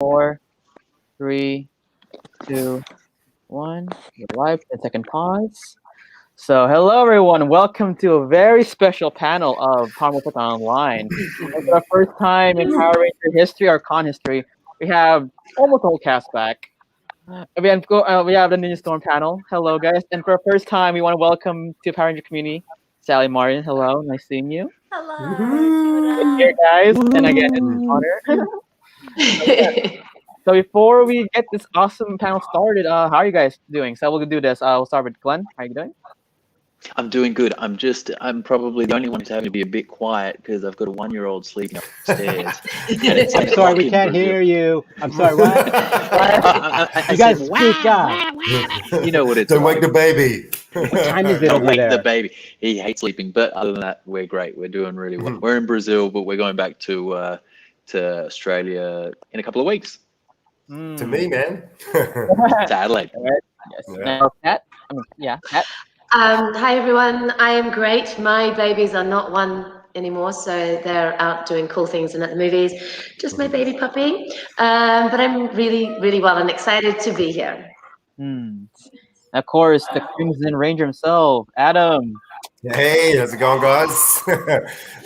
Four, three, two, one. You're live. 10-second pause. So, hello everyone. Welcome to a very special panel of Morphicon Online. And for the first time in Power Ranger history or con history, we have almost the whole cast back. We have the Ninja Storm panel. Hello, guys. And for the first time, we want to welcome to Power Ranger community, Sally Martin. Hello, nice seeing you. Hello. Good here, guys. And again, it's an honor. So before we get this awesome panel started, how are you guys doing? So we'll do this. We'll start with Glenn. How are you doing? I'm doing good. I'm probably the only one who's having to be a bit quiet because I've got a 1-year-old sleeping upstairs. I'm sorry, we can't hear you. I'm sorry, what? You guys speak up. You know what it's Don't like. wake the baby. What time is it Don't over wake there? the baby. He hates sleeping, but other than that, we're great. We're doing really well. We're in Brazil, but we're going back to Australia in a couple of weeks. To me, man. To Adelaide. Yes. Yeah. Now, Pat. Pat. Hi everyone. I am great. My babies are not one anymore, so they're out doing cool things and at the movies. Just my baby puppy. But I'm really, really well and excited to be here. Of course, the Crimson Ranger himself, Adam. Hey, how's it going, guys?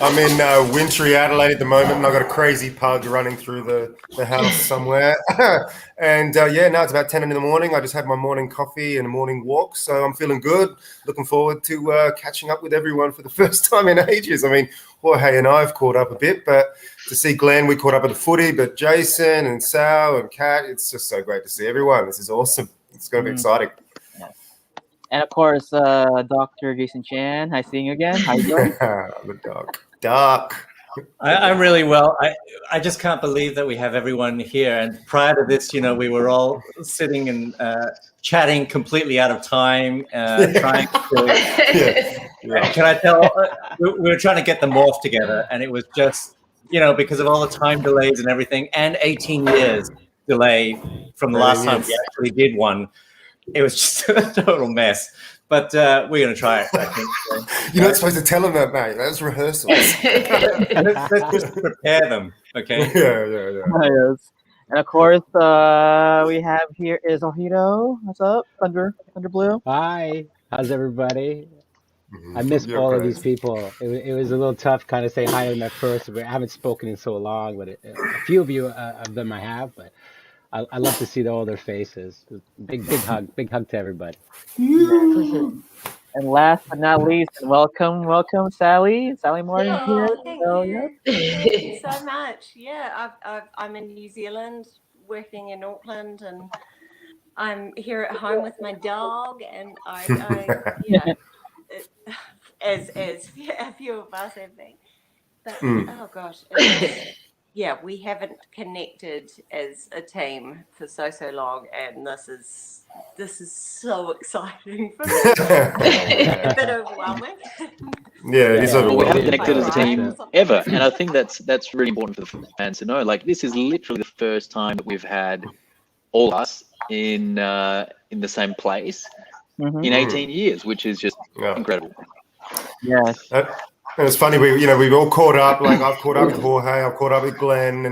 I'm in wintry Adelaide at the moment, and I've got a crazy pug running through the house somewhere. And now it's about 10 in the morning. I just had my morning coffee and a morning walk, so I'm feeling good. Looking forward to catching up with everyone for the first time in ages. I mean, Jorge and I have caught up a bit, but to see Glenn, we caught up at the footy, but Jason and Sal and Kat, it's just so great to see everyone. This is awesome. It's going to be exciting. And of course, Dr. Jason Chan. Nice seeing you again. How you doing? The Doc. I'm really well. I just can't believe that we have everyone here. And prior to this, we were all sitting and chatting completely out of time, trying to. Can I tell? We were trying to get the morph together, and it was just, because of all the time delays and everything, and 18 years delay from the last time we actually did one. It was just a total mess, but we're going to try it, I think. You're not supposed to tell them that, mate. That's rehearsals. Let's just prepare them, okay? Yeah. Yes. And of course, we have here is Ojito. What's up, Thunder Blue? Hi, how's everybody? I miss all of these people. It was a little tough kind of saying hi to them at first. I haven't spoken in so long, but a few of you of them I have, but I love to see all their faces. Big hug to everybody. And last but not least, welcome, Sally Martin here. Thank you so much. Yeah, I'm in New Zealand, working in Auckland, and I'm here at home with my dog, and as a few of us have been. But oh gosh. We haven't connected as a team for so long, and this is so exciting for me. A bit overwhelming. Yeah, it is overwhelming. We haven't connected as a team ever, and I think that's really important for the fans to know. Like, this is literally the first time that we've had all of us in the same place in 18 years, which is just incredible. Yes. And it's funny, we've all caught up. Like, I've caught up with Jorge, I've caught up with Glenn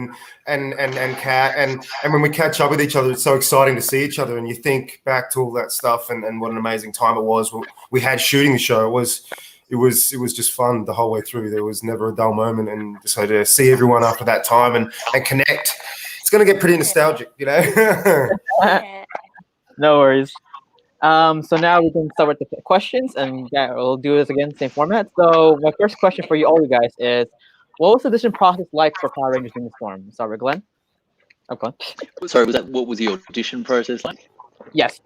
and Kat, and when we catch up with each other, it's so exciting to see each other. And you think back to all that stuff and what an amazing time it was we had shooting the show. It was just fun the whole way through. There was never a dull moment, and so to see everyone after that time and connect, it's going to get pretty nostalgic, No worries. So now we can start with the questions, and we'll do this again, same format. So my first question for all you guys is, what was the audition process like for Power Rangers in the Storm? Start with Glenn. Okay. Sorry, what was the audition process like? Yes.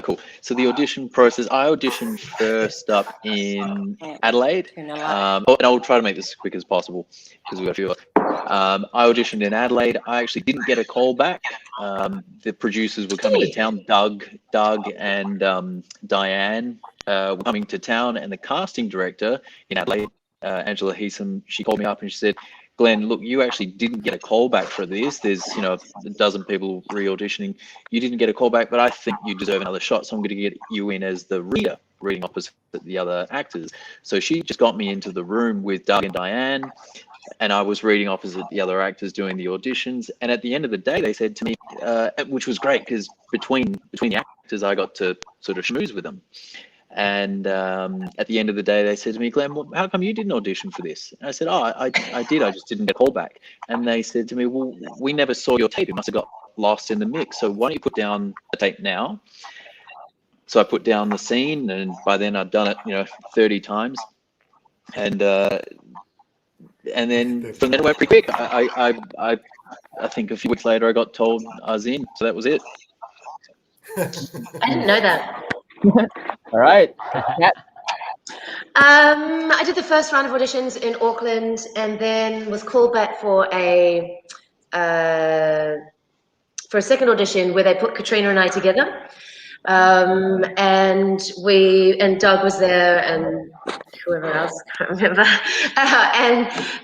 Cool. So the audition process, I auditioned first up in Adelaide. And I'll try to make this as quick as possible because we've got a few. I auditioned in Adelaide. I actually didn't get a call back. The producers were coming to town. Doug and Diane were coming to town, and the casting director in Adelaide, Angela Heesum, she called me up and she said, Glenn, look, you actually didn't get a call back for this. There's, a dozen people re-auditioning. You didn't get a call back, but I think you deserve another shot. So I'm going to get you in as the reader, reading opposite the other actors. So she just got me into the room with Doug and Diane. and I was reading opposite the other actors doing the auditions. And at the end of the day, they said to me, which was great because between the actors, I got to sort of schmooze with them. And at the end of the day, they said to me, Glenn, well, how come you didn't audition for this? And I said, oh, I did. I just didn't get a call back. And they said to me, well, we never saw your tape. It must have got lost in the mix. So why don't you put down the tape now? So I put down the scene, and by then I'd done it, 30 times. And then from then it went pretty quick. I think a few weeks later I got told I was in. So that was it. I didn't know that. All right. I did the first round of auditions in Auckland, and then was called back for a second audition where they put Katrina and I together. And Doug was there, and whoever else, I can't remember.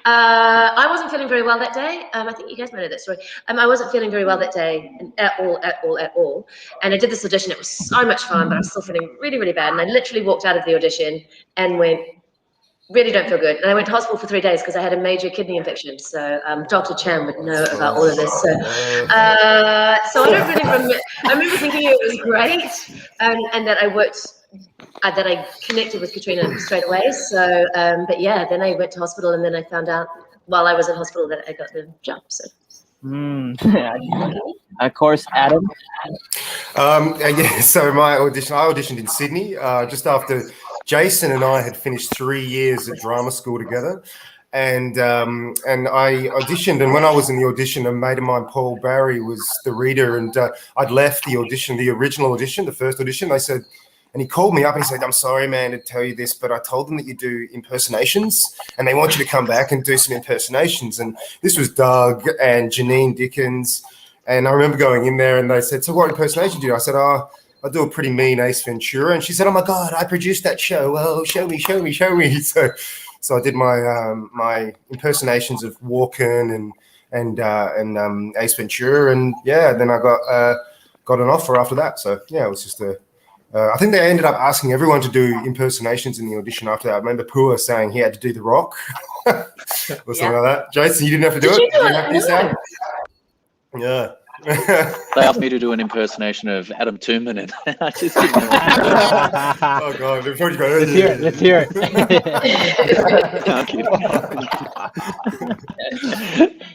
I wasn't feeling very well that day. I think you guys might know that story. I wasn't feeling very well that day at all. And I did this audition. It was so much fun, but I was still feeling really, really bad. And I literally walked out of the audition and went, really don't feel good. And I went to hospital for 3 days because I had a major kidney infection. So Dr. Chan would know about all of this. So I don't really remember. I remember thinking it was great, and that I connected with Katrina straight away. So, but yeah, then I went to hospital, and then I found out while I was in hospital that I got the job. So. Of course, Adam. Yeah, so I auditioned in Sydney just after Jason and I had finished 3 years at drama school together, and I auditioned. And when I was in the audition, a mate of mine, Paul Barry, was the reader, and I'd left the audition, the original audition, the first audition. They said. And he called me up and he said, I'm sorry, man, to tell you this, but I told them that you do impersonations and they want you to come back and do some impersonations. And this was Doug and Janine Dickens. And I remember going in there and they said, so what impersonation do you do? I said, I do a pretty mean Ace Ventura. And she said, oh, my God, I produced that show. Well, show me. So I did my impersonations of Walken and Ace Ventura. And, yeah, then I got an offer after that. So, yeah, it was just I think they ended up asking everyone to do impersonations in the audition after that. I remember Pua saying he had to do The Rock or something like that. Jason, you didn't have to do it? You didn't have to sound? Yeah. They asked me to do an impersonation of Adam Tooman, and I just didn't know. Oh, God. Let's hear it.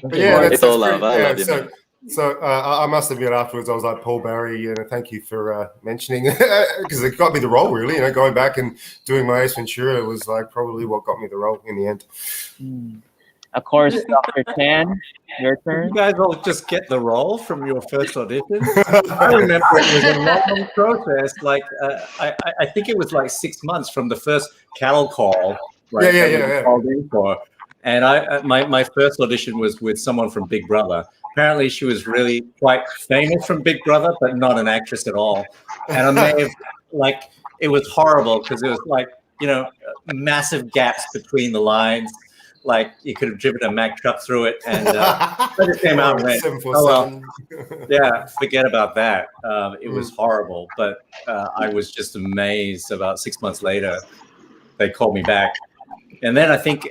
But yeah, it's all love. I love you, man. So I must admit afterwards, I was like, Paul Barry, thank you for mentioning because it got me the role, really. Going back and doing my Ace Ventura was like probably what got me the role in the end. Of course, Dr. Chan, your turn. You guys all just get the role from your first audition. I remember it was a long process. Like I think it was like 6 months from the first cattle call. Right, Yeah. Called in for. And my first audition was with someone from Big Brother. Apparently, she was really quite famous from Big Brother, but not an actress at all. And I may have, it was horrible because it was massive gaps between the lines. Like you could have driven a Mack truck through it, and I just came out and went, oh well, yeah, forget about that. It was horrible, but I was just amazed. About 6 months later, they called me back, and then I think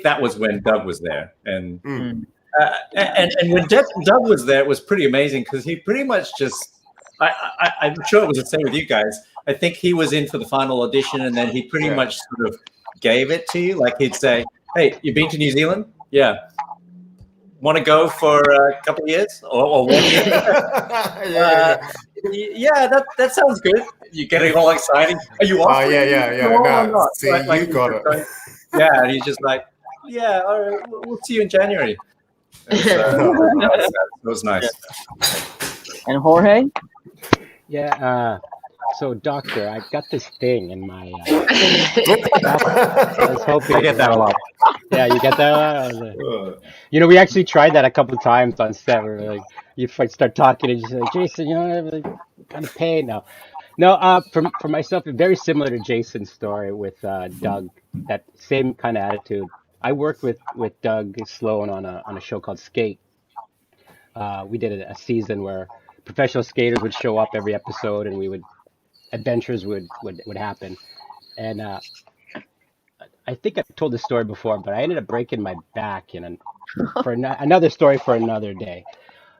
that was when Doug was there, and when Doug was there, it was pretty amazing because he pretty much just. I'm sure it was the same with you guys. I think he was in for the final audition, and then he pretty much sort of gave it to you. Like he'd say, hey, you been to New Zealand? Yeah. Want to go for a couple of years or 1 year? Yeah, that sounds good. You're getting all excited. Are you off? Oh, yeah. No, see, you got it. Yeah, and he's just like, yeah, all right, we'll see you in January. And so, it was nice. And Jorge? Yeah, so doctor, I've got this thing in my I was hoping I get that a lot. Yeah, you get that a lot? We actually tried that a couple of times on set where like you start talking and you say, Jason, I'm kind of pain now. No, for myself, very similar to Jason's story with Doug, that same kind of attitude. I worked with Doug Sloan on a show called Skate. We did a season where professional skaters would show up every episode, and adventures would happen. And I think I've told this story before, but I ended up breaking my back another story for another day.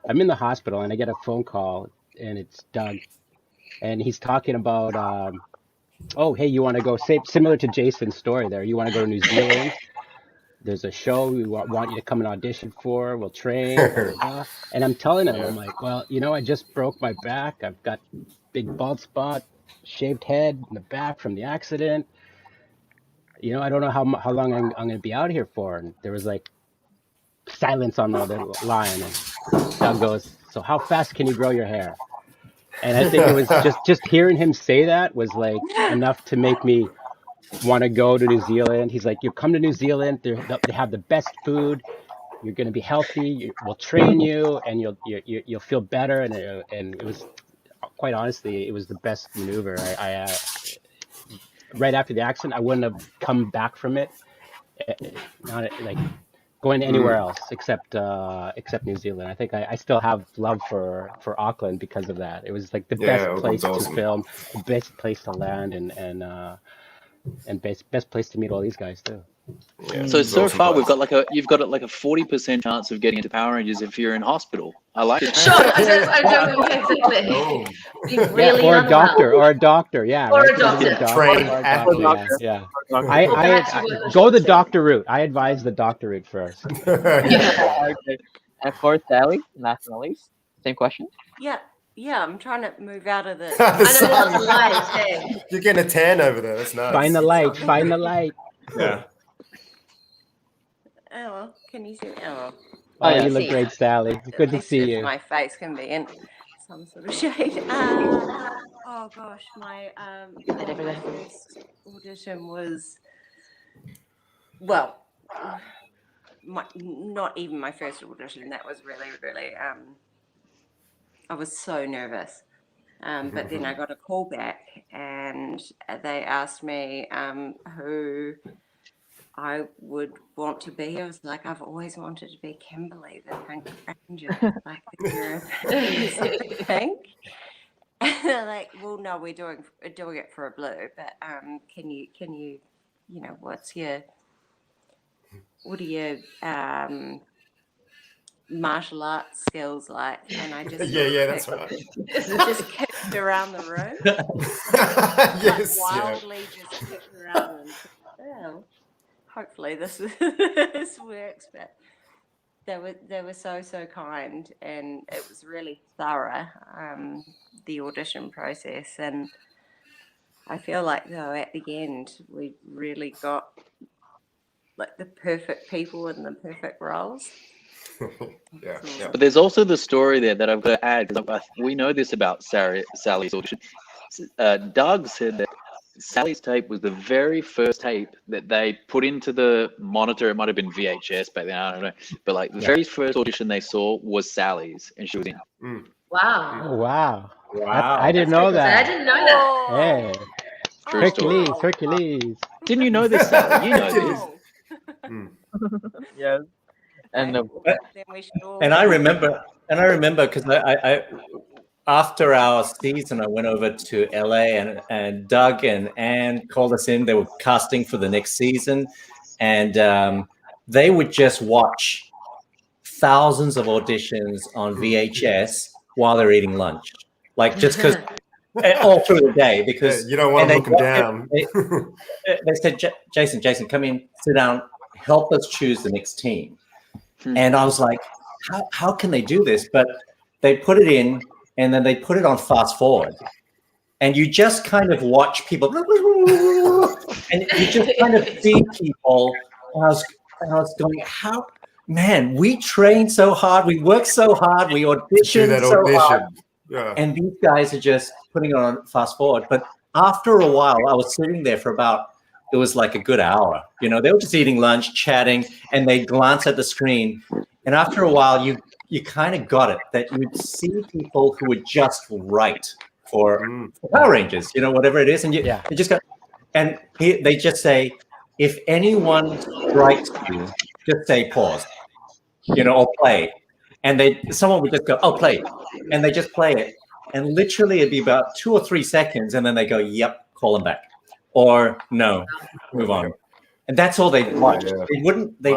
I'm in the hospital and I get a phone call and it's Doug, and he's talking about, oh, hey, you want to go, similar to Jason's story there, you want to go to New Zealand? There's a show we want you to come and audition for. We'll train, blah, blah, blah. And I'm telling him, I'm like, well, I just broke my back. I've got big bald spot, shaved head in the back from the accident. I don't know how long I'm going to be out here for. And there was like silence on the other line. And Doug goes, so how fast can you grow your hair? And I think it was just hearing him say that was like enough to make me want to go to New Zealand. He's like, you come to New Zealand, they have the best food. You're going to be healthy. We'll train you, and you'll feel better. And it was, quite honestly, it was the best maneuver. I right after the accident, I wouldn't have come back from it, not like going anywhere else except New Zealand. I think I still have love for Auckland because of that. It was like the best place to film, the best place to land, and best place to meet all these guys too. Yeah, so far we've got you've got like a 40% chance of getting into Power Rangers if you're in hospital. I like it. Sure, I don't know exactly. Oh. Really or a doctor, or a doctor, yeah. Or right? a doctor. Trained Or a athlete. doctor, yeah. I Go the doctor route. I advise the doctor route first. Okay. And of course, Sally, last but not least, same question. Yeah, I'm trying to move out of the. know that's lies, hey. You're getting a tan over there. That's nice. Find the light. Find the light. Yeah. Oh, well, can you see me? Oh, Oh, yeah. you look great, Sally. Good to see you. My face can be in some sort of shade. Oh gosh, my first audition was, well, not even my first audition. That was really, really. I was so nervous. But then I got a call back, and they asked me who I would want to be. I was like, I've always wanted to be Kimberly, the Pink Ranger, like the girl pink. And they're like, well, no, we're doing it for a blue, but can you, what are your martial arts skills like? And I just that's right. just kicked around the room. Yes, wildly just kicked around and well, hopefully this works, but they were so kind, and it was really thorough, the audition process, and I feel like though at the end we really got like the perfect people in the perfect roles. Yeah. But there's also the story there that I've got to add, because we know this about Sally's audition. Doug said that Sally's tape was the very first tape that they put into the monitor. It might have been VHS back then, I don't know. But like the very first audition they saw was Sally's, and she was in. Wow. Oh, wow. Wow. I didn't know that. I didn't know that. Hey, True story. Hercules. Didn't you know this, Sally? You know this. Yes. And Then we should all... And I remember because I after our season, I went over to LA, and Doug and Anne called us in. They were casting for the next season, and they would just watch thousands of auditions on VHS while they're eating lunch, like just because all through the day. Because you don't want to look them down. They said, Jason, come in, sit down, help us choose the next team. And I was like, how can they do this? But they put it in, and then they put it on fast forward. And you just kind of watch people, and you just kind of see people. And I was going, man, we train so hard, we work so hard, we audition so hard. Yeah. And these guys are just putting it on fast forward. But after a while, I was sitting there for it was like a good hour. They were just eating lunch, chatting, and they glance at the screen. And after a while, you kind of got it, that you'd see people who were just right for Power Rangers, whatever it is. And you just got, and they just say, if anyone strikes you, just say pause, or play. And someone would just go, oh, play. And they just play it. And literally it'd be about 2 or 3 seconds. And then they go, yep, call them back. Or no, move on. and that's all they watched. Yeah. They wouldn't. They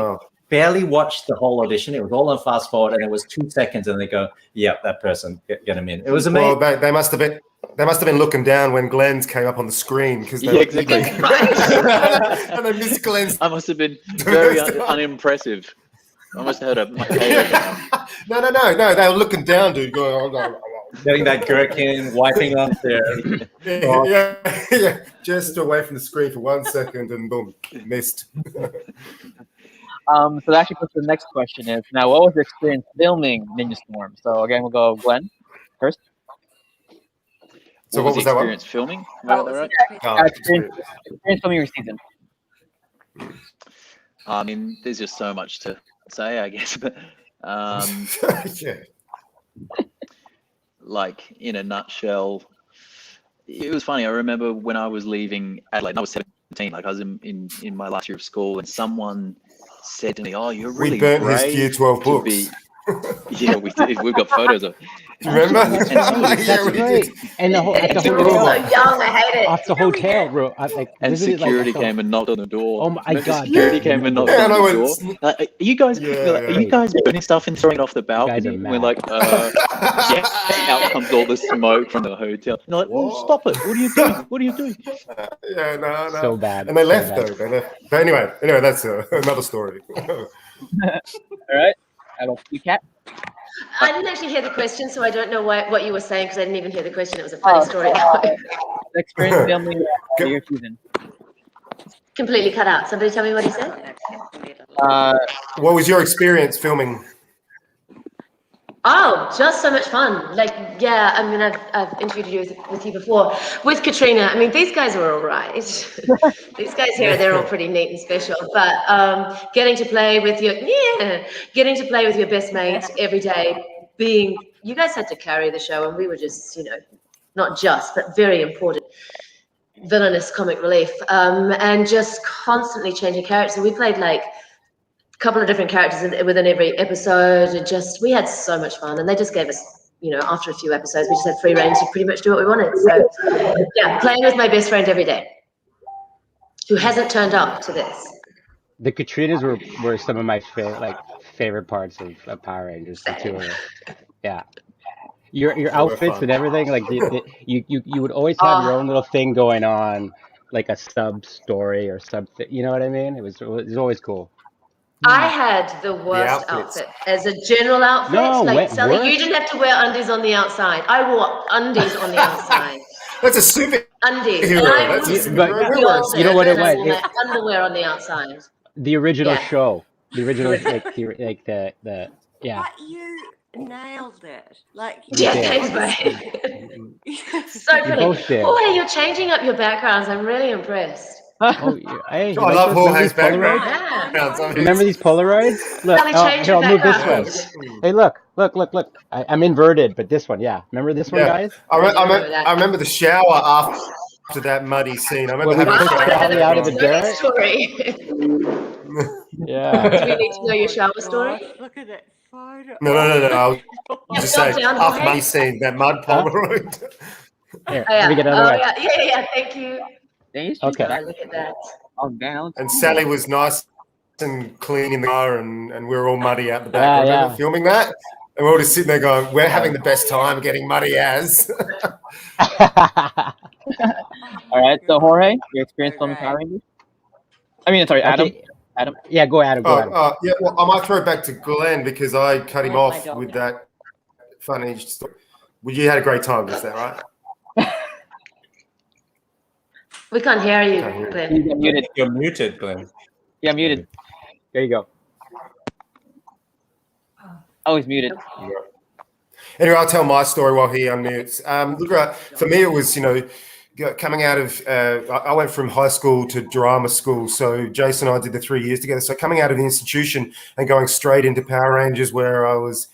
barely watched the whole audition. It was all on fast forward, and it was 2 seconds, and they go, "Yeah, that person, get him in." It was amazing. Well, they must have been. They must have been looking down when Glenn's came up on the screen because they exactly. and they missed Glenn's. I must have been very unimpressive. I must have had my hair down. No. They were looking down, dude, going, oh. Getting that gherkin, wiping off there. Yeah. Just away from the screen for 1 second, and boom, missed. So that actually puts the next question is, now what was your experience filming Ninja Storm? So again, we'll go Glenn first. So what was that one? Experience filming? Right? Experience filming your season. I mean, there's just so much to say, I guess. But Yeah. like in a nutshell, it was funny. I remember when I was leaving Adelaide, I was 17, like I was in my last year of school, and someone said to me, "Oh, you're really we burnt brave his Year 12 to books." be." Yeah, we did. We've got photos of it. Do you remember? That's great. And the whole, at the So hotel, young, I hate it. off the hotel, bro. And security came and knocked on the door. Oh my Remember God. Security came and knocked Yeah, on and I the went, door. Are you guys? Are you guys burning stuff and throwing it off the balcony? are We're like, yeah. Out comes all the smoke from the hotel. And they're like, "Oh, stop it! What are you doing? What are you doing?" Yeah, no. So bad. And they so left bad. though. They left. But anyway, that's another story. All right. How about you, Kat? I didn't actually hear the question, so I don't know what you were saying because I didn't even hear the question. It was a funny story. Experience filming your season. Completely cut out. Somebody tell me what he said. What was your experience filming? Oh, just so much fun. Like, yeah, I mean, I've interviewed you with you before. With Katrina, I mean, these guys are all right. These guys here, they're all pretty neat and special. But getting to play with your best mate every day, you guys had to carry the show, and we were just, not just, but very important villainous comic relief, and just constantly changing characters. And we played like couple of different characters within every episode, and we had so much fun. And they just gave us, after a few episodes, we just had free reign to pretty much do what we wanted. So yeah, playing with my best friend every day, who hasn't turned up to this. The Katrinas were some of my favorite parts of Power Rangers. The two of them. Yeah. Your outfits and everything, like you would always have your own little thing going on, like a sub story or something. You know what I mean? It was always cool. I had the worst outfit as a general outfit. No, Sally, worse? you didn't have to wear undies on the outside. I wore undies on the outside. That's a super Undies. hero. And I That's a was superhero. You know what it and I was? wore my underwear on the outside. The original Yeah. show, the original the yeah. But you nailed it. Like, Yeah, did. thanks, mate. So pretty. both did. Oh, hey, you're changing up your backgrounds. I'm really impressed. Oh, hey, I love Jorge's Remember these Polaroids? background. Remember these Polaroids? Look, Sally, change here, your I'll move this background. one. Hey, look. I'm inverted, but this one, yeah. Remember this one, guys? I remember the shower after that muddy scene. I remember When we having a pushed shower. Sally out of the Know that dirt. story. Yeah. Do we need to know your shower story? gosh, look at that photo. No. I was just saying, Down, after Jorge? muddy scene, that mud Polaroid. Here, Oh, yeah. let me get it out of the way. Yeah. Thank you. Okay. Oh, look at that. Oh, down. And Sally was nice and clean in the car, and we were all muddy out the back. I remember filming that, and we're all just sitting there going, "We're having the best time getting muddy as." All right. So Jorge, your experience filming Power Rangers? I mean, sorry, Adam. Okay. Adam. Yeah, go Adam. Go Adam. Yeah. Well, I might throw it back to Glenn because I cut him Let my off dog with know. that funny story. Well, you had a great time, is that right? We can't hear you, Can't hear you. Glenn. You got muted. You're muted, Glenn. Yeah, muted. There you go. Oh, he's muted. Anyway, I'll tell my story while he unmutes. Look, for me, it was, coming out of, I went from high school to drama school. So Jason and I did the 3 years together. So coming out of the institution and going straight into Power Rangers, where I was,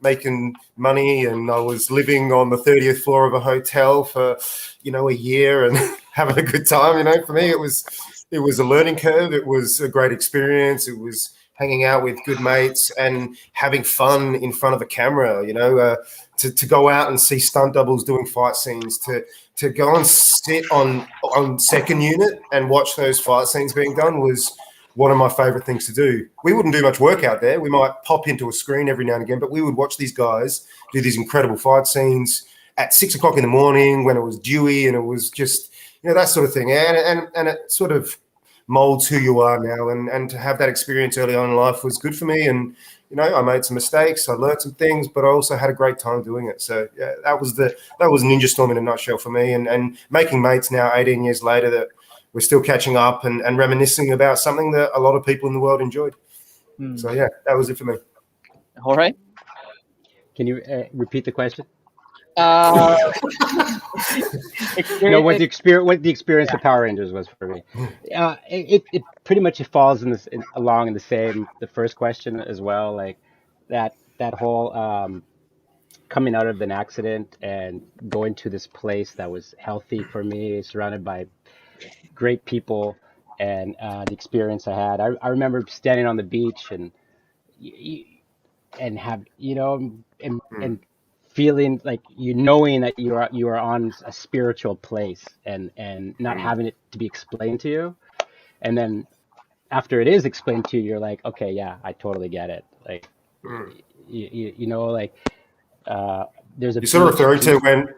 making money, and I was living on the 30th floor of a hotel for, a year and having a good time. For me, it was a learning curve. It was a great experience. It was hanging out with good mates and having fun in front of a camera, you know, to go out and see stunt doubles doing fight scenes, to go and sit on second unit and watch those fight scenes being done was one of my favorite things to do. We wouldn't do much work out there. We might pop into a screen every now and again, but we would watch these guys do these incredible fight scenes at 6 o'clock in the morning when it was dewy, and it was just, you know, that sort of thing. And it sort of molds who you are now. And to have that experience early on in life was good for me. And, you know, I made some mistakes, I learned some things, but I also had a great time doing it. So yeah, that was Ninja Storm in a nutshell for me. And making mates now 18 years later that we're still catching up and reminiscing about something that a lot of people in the world enjoyed. So yeah, that was it for me. All right. Can you repeat the question? Uh, what the experience of Power Rangers was for me. It pretty much falls along in the first question as well. Like that whole coming out of an accident and going to this place that was healthy for me, surrounded by great people, and the experience I had. I remember standing on the beach and have, you know, and feeling like knowing that you are on a spiritual place, and not having it to be explained to you, and then after it is explained to you, you're like, okay, yeah, I totally get it. Like you know, like there's a you're sort of referring to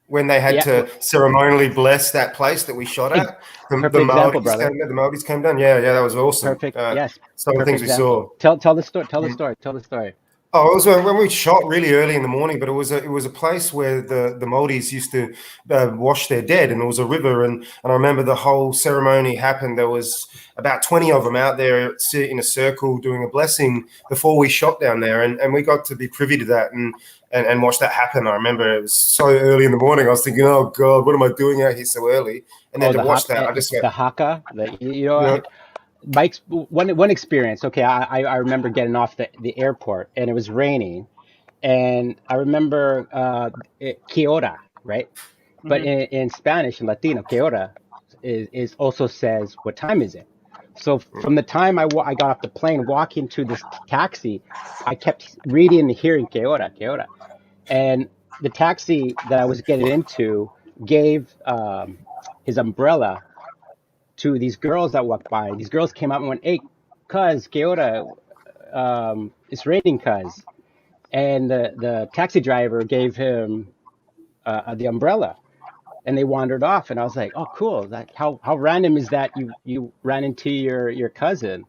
when they had to ceremonially bless that place that we shot at. The Maldives came down. Yeah, that was awesome. Perfect. Yes. Some of the things example. we saw. Tell the story. Tell the story. Oh, it was when we shot really early in the morning, but it was a place where the Maldives used to wash their dead, and there was a river, and I remember the whole ceremony happened. There was about 20 of them out there in a circle doing a blessing before we shot down there, and we got to be privy to that and watch that happen. I remember it was so early in the morning. I was thinking, oh God, what am I doing out here so early? And then to watch that, I just went, the haka, Mike's one experience. Okay, I remember getting off the airport and it was raining, and I remember que hora, right? But in Spanish and Latino, que hora is also says what time is it. So from the time I got off the plane, walking to this taxi, I kept reading and hearing que hora, and the taxi that I was getting into gave his umbrella to these girls that walked by. These girls came up and went, "Hey, cuz, que hora? It's raining, cuz." And the taxi driver gave him the umbrella, and they wandered off. And I was like, "Oh, cool! Like, how random is that? You ran into your cousin,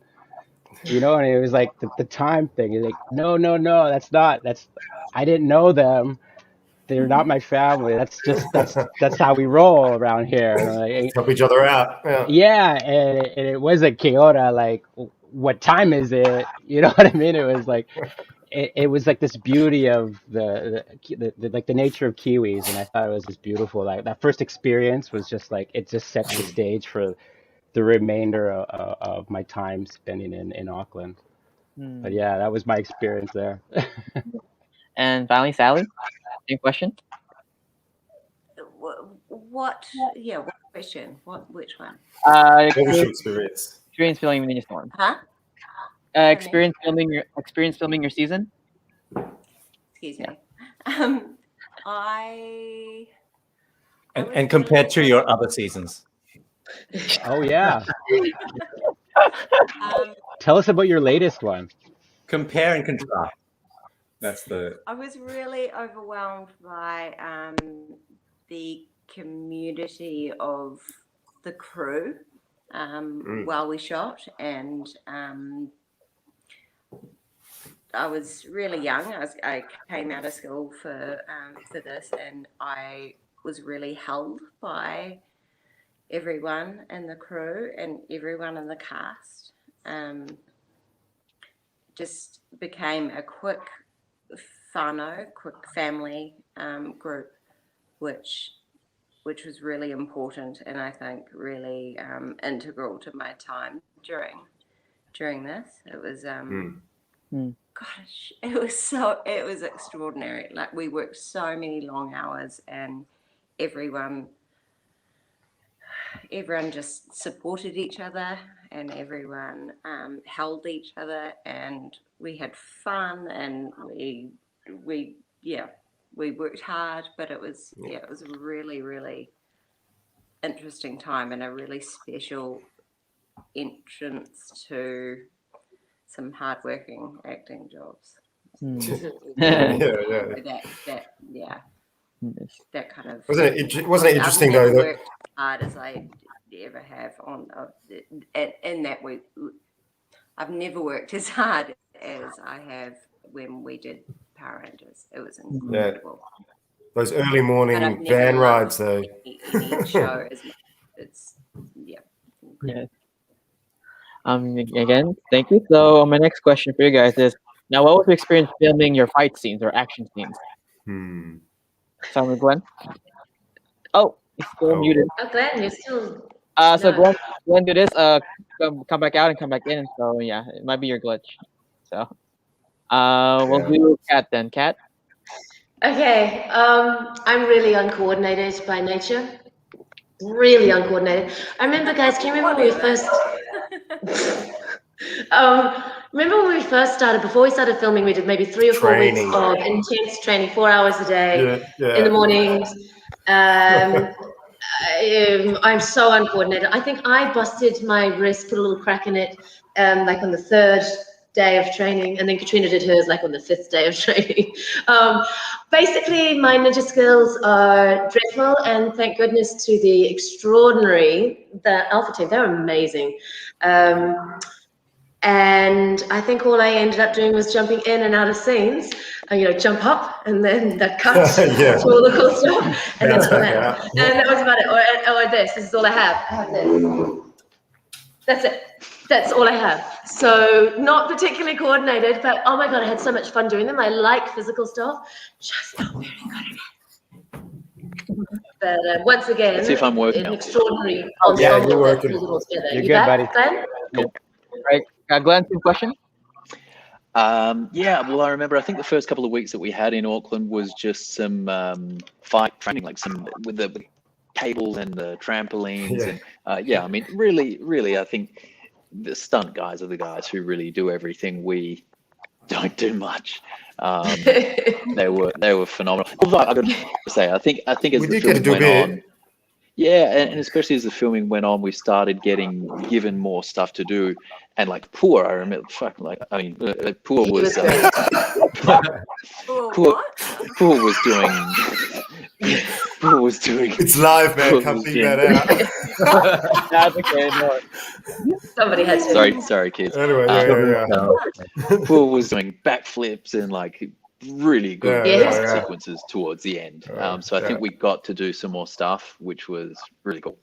you know?" And it was like the time thing. You're like, no, that's not. I didn't know them. They're not my family. That's how we roll around here. And like, help each other out. Yeah, and it wasn't que hora, like what time is it? You know what I mean? It was like it was like this beauty of the like the nature of Kiwis, and I thought it was just beautiful. Like that first experience was just like it just sets the stage for the remainder of my time spending in Auckland. But yeah, that was my experience there. And finally, Sally, same question. What question? Which one? What was your experience? Experience filming Ninja Storm. Huh? Experience filming your season. Excuse me. And compared to your other seasons. Oh yeah. Tell us about your latest one. Compare and contrast. I was really overwhelmed by the community of the crew while we shot, and I was really young. I came out of school for this, and I was really held by everyone in the crew and everyone in the cast. Just became a quick family group, which was really important, and I think really integral to my time during this. It was gosh, it was extraordinary. Like, we worked so many long hours, and everyone everyone just supported each other, and everyone held each other, and we had fun, and we worked hard, but it was a really, really interesting time and a really special entrance to some hardworking acting jobs. That kind of wasn't it interesting though? I've never worked hard as I ever have on, in that I've never worked as hard as I have when we did Power Rangers. It was incredible. Yeah. Those early morning van rides though. Any show is Again, thank you. So my next question for you guys is, now what was your experience filming your fight scenes or action scenes? Start with Glenn. Oh, he's still muted. Oh, Glenn, you're still. So Glenn, do this. Come back out and come back in. So yeah, it might be your glitch. So, we'll do Kat then. Kat. Okay. I'm really uncoordinated by nature. Really uncoordinated. I remember, guys. Do you remember when we first? Remember when we first started? Before we started filming, we did maybe 3 or 4 weeks of intense training, 4 hours a day in the mornings. I'm so uncoordinated. I think I busted my wrist, put a little crack in it, like on the 3rd day of training, and then Katrina did hers like on the 5th day of training. Basically, my ninja skills are dreadful, and thank goodness to the extraordinary, the Alpha team. They're amazing. And I think all I ended up doing was jumping in and out of scenes, jump up and then that cut to all the cool stuff, and then swim out. And that was about it. Or this is all I have. I have this. That's it. That's all I have. So not particularly coordinated, but oh my God, I had so much fun doing them. I like physical stuff, just not very good at it. But once again, let's see if I'm working. an extraordinary ensemble you're working. You're good, buddy. Glenn? Cool. Right. Glenn, same question? Well, I remember, I think the first couple of weeks that we had in Auckland was just some fight training, like some with the cables and the trampolines. And I mean, really, I think the stunt guys are the guys who really do everything. We don't do much. They were phenomenal. Although I got to say, I think as the film went on, and especially as the filming went on, we started getting given more stuff to do. And like Poor, I remember, Poor was Poor was doing. It's live, man. Can't leave that out. That's okay. No. Somebody had to. Sorry, kids. Anyway, Poor was doing backflips and like really good sequences towards the end. So I think we got to do some more stuff, which was really cool.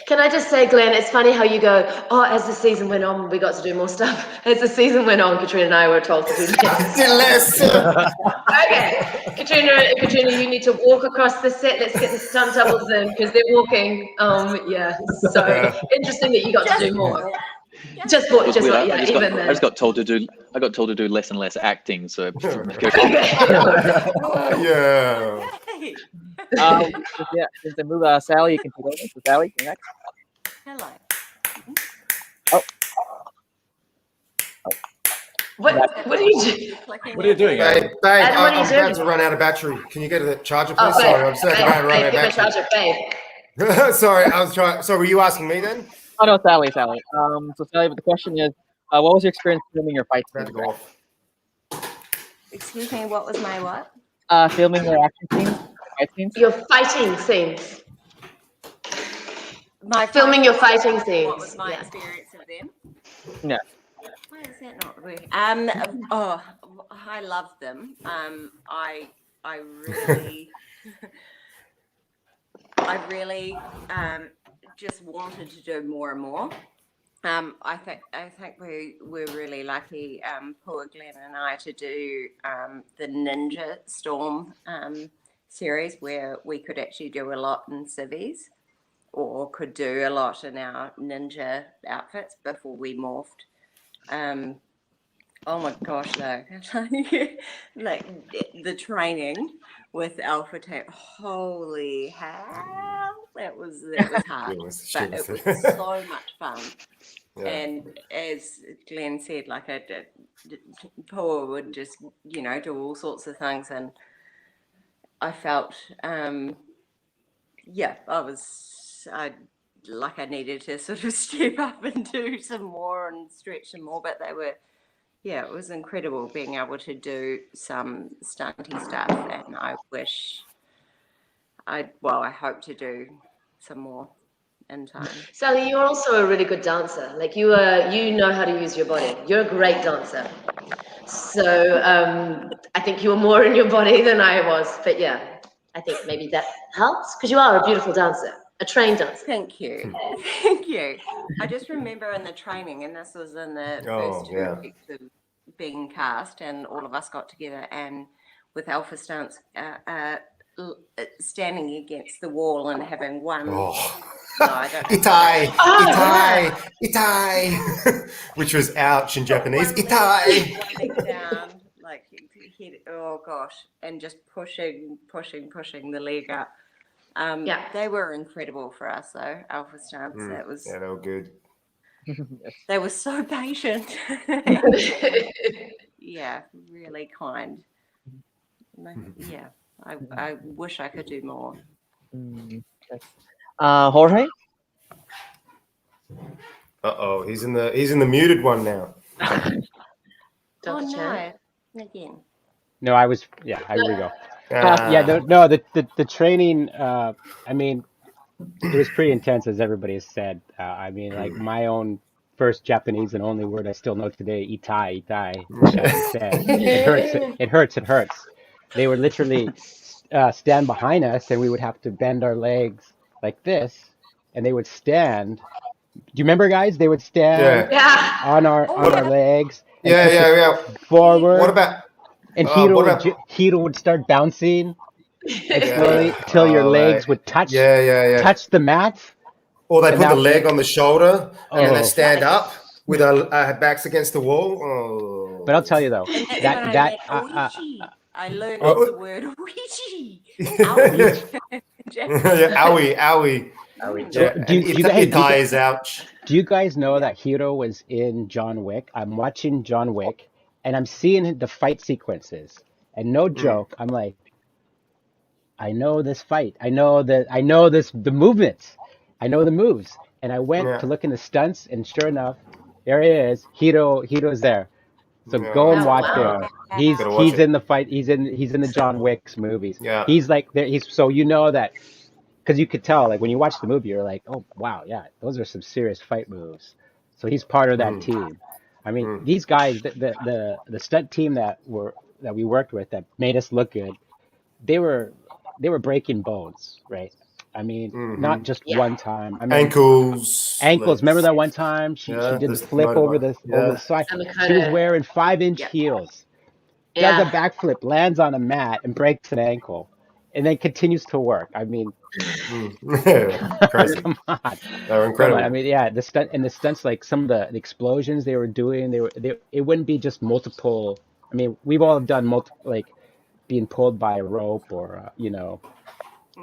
Can I just say, Glenn, it's funny how you go, as the season went on, we got to do more stuff. As the season went on, Katrina and I were told to do less. Okay, Katrina, you need to walk across the set. Let's get the stunt doubles in because they're walking. So interesting that you got to do more. I just got told to do less and less acting. So Since the move, Sally, you can take over. So Sally, you're next. Hello. What are you doing? What are you doing? Babe, I'm about to run out of battery. Can you get to the charger, please? Sorry, I'm just about to run out of battery. Sorry, I was trying. So were you asking me then? Oh no, Sally. So Sally, but the question is, what was your experience filming your fight scenes? Excuse me, what was my what? Filming your action scenes, fight scenes. Your fighting scenes. Filming your fighting scenes. What was my experience of them? No. Why is that not working? I loved them. I really just wanted to do more and more. I think we were really lucky, poor Glenn and I, to do the Ninja Storm series where we could actually do a lot in civvies, or could do a lot in our ninja outfits before we morphed. Oh my gosh, though, like the training with Alpha Tape, holy hell, It was hard, She but was it was so much fun. Yeah. And as Glenn said, like Paul would just, do all sorts of things, and I felt, I needed to sort of step up and do some more and stretch some more, but it was incredible being able to do some stunty stuff, and I hope to do some more in time. Sally, you're also a really good dancer. Like you know how to use your body. You're a great dancer. So I think you were more in your body than I was. But yeah, I think maybe that helps because you are a beautiful dancer, a trained dancer. Thank you. Thank you. I just remember in the training, and this was in the first 2 weeks of being cast, and all of us got together and with Alpha Stunts standing against the wall and having one. Itai, which was ouch in Japanese. Itai. Down, like oh gosh, and just pushing the leg up. They were incredible for us though, Alpha Stunts. That was they were good. They were so patient. Yeah, really kind. Yeah, I wish I could do more. Jorge? He's in the muted one now. Oh no, again. No, I was. Yeah, here we go. The training. I mean, it was pretty intense, as everybody has said. I mean, like my own first Japanese and only word I still know today, itai, which I said. It hurts. They would literally stand behind us, and we would have to bend our legs like this, and they would stand. Do you remember, guys? They would stand on our legs. And forward. What about? And Hiro would start bouncing slowly till your legs would touch the mat. Or they put the leg on the shoulder and then they stand up with our backs against the wall. Oh. But I'll tell you though, I learned the word ouija. Owie. Do you guys know that Hiro was in John Wick? I'm watching John Wick and I'm seeing the fight sequences. And no joke, I'm like, I know this fight. I know the movements. I know the moves. And I went to look in the stunts, and sure enough, there he is. Hiro's there. So go and watch it. He's in the fight. He's in the John Wick's movies. Yeah. He's like so you know that because you could tell, like when you watch the movie, you're like, oh wow, yeah, those are some serious fight moves. So he's part of that team. I mean, these guys, the stunt team that we worked with that made us look good, they were breaking bones, right? I mean, not just one time. I mean, ankles. Remember that one time she did the flip over the side? She was wearing 5-inch heels. Does a backflip, lands on a mat, and breaks an ankle, and then continues to work. I mean, crazy. Come on, they were incredible. I mean, the stunts, like some of the explosions they were doing, it wouldn't be just multiple. I mean, we've all done multiple, like being pulled by a rope or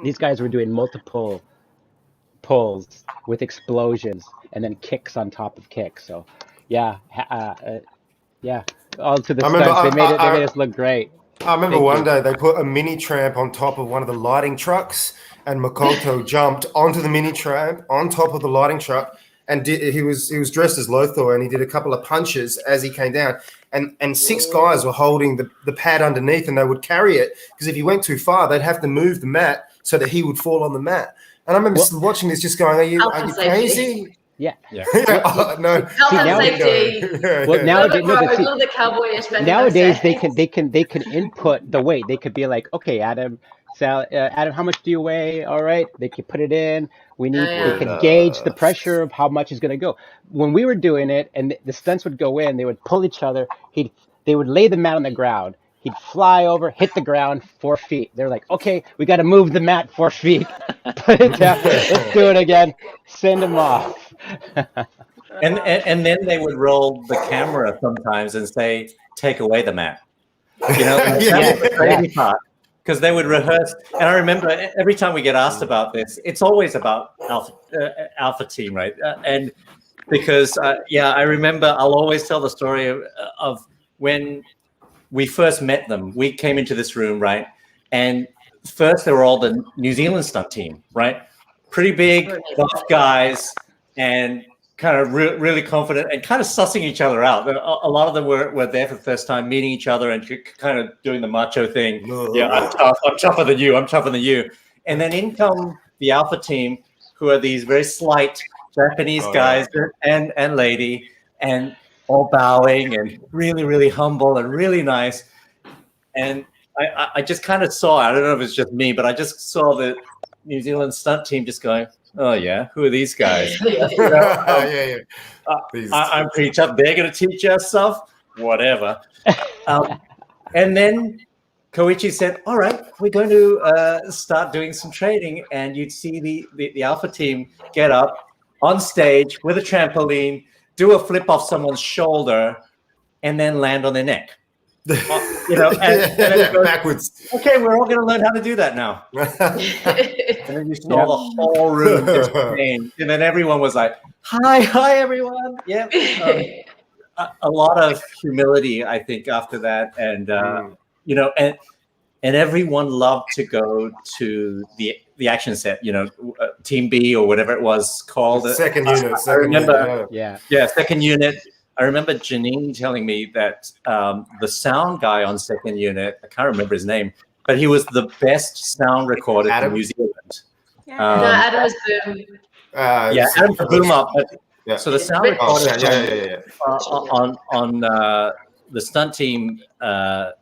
these guys were doing multiple pulls with explosions and then kicks on top of kicks. So all to the stunts. They made us look great. I remember one day they put a mini tramp on top of one of the lighting trucks, and Makoto jumped onto the mini tramp on top of the lighting truck, and he was dressed as Lothar, and he did a couple of punches as he came down, and 6 guys were holding the pad underneath, and they would carry it because if he went too far, they'd have to move the mat so that he would fall on the mat. And I remember watching this, just going, "Are you crazy?" Yeah. No. Health and safety. Well, nowadays they can input the weight. They could be like, okay, Adam, how much do you weigh? All right, they could put it in. They could gauge the pressure of how much is going to go. When we were doing it, and the stunts would go in, they would pull each other. They would lay the mat on the ground. He'd fly over, hit the ground 4 feet. They're like, okay, we got to move the mat 4 feet. Put it down. Let's do it again. Send him off. and then they would roll the camera sometimes and say, take away the mat. That was the crazy part. because they would rehearse. And I remember every time we get asked about this, it's always about Alpha Team, right? And because I remember I'll always tell the story of when we first met them. We came into this room, right? And first they were all the New Zealand stunt team, right? Pretty big, buff guys, and kind of really confident and kind of sussing each other out. A lot of them were there for the first time, meeting each other and kind of doing the macho thing. Yeah, I'm tough. I'm tougher than you. I'm tougher than you. And then in come the Alpha Team, who are these very slight Japanese guys and lady, and all bowing and really, really humble and really nice. And I just kind of saw, I don't know if it's just me, but I just saw the New Zealand stunt team just going, oh yeah, who are these guys? I'm pretty tough. They're going to teach us stuff, whatever. And then Koichi said, all right, we're going to start doing some training. And you'd see the Alpha Team get up on stage with a trampoline, do a flip off someone's shoulder, and then land on their neck. And then goes, backwards. Okay, we're all going to learn how to do that now. And then you saw the whole room just change, and then everyone was like, "Hi, everyone." Yeah, a lot of humility, I think, after that, and and everyone loved to go to the action set. Team B or whatever it was called. Second unit. Second unit. I remember Janine telling me that the sound guy on second unit, I can't remember his name, but he was the best sound recorder in New Zealand. Adam was Boom. Adam for Boom Up. So the sound recorder on the stunt team, the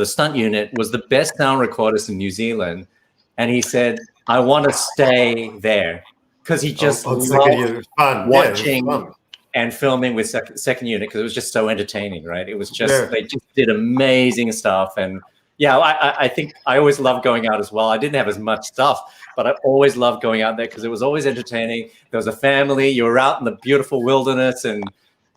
stunt unit, was the best sound recordist in New Zealand. And he said, I want to stay there, because he just loved watching and filming with second unit, because it was just so entertaining, right? It was just they just did amazing stuff. And I think I always loved going out as well. I didn't have as much stuff, but I always loved going out there because it was always entertaining. There was a family. You were out in the beautiful wilderness and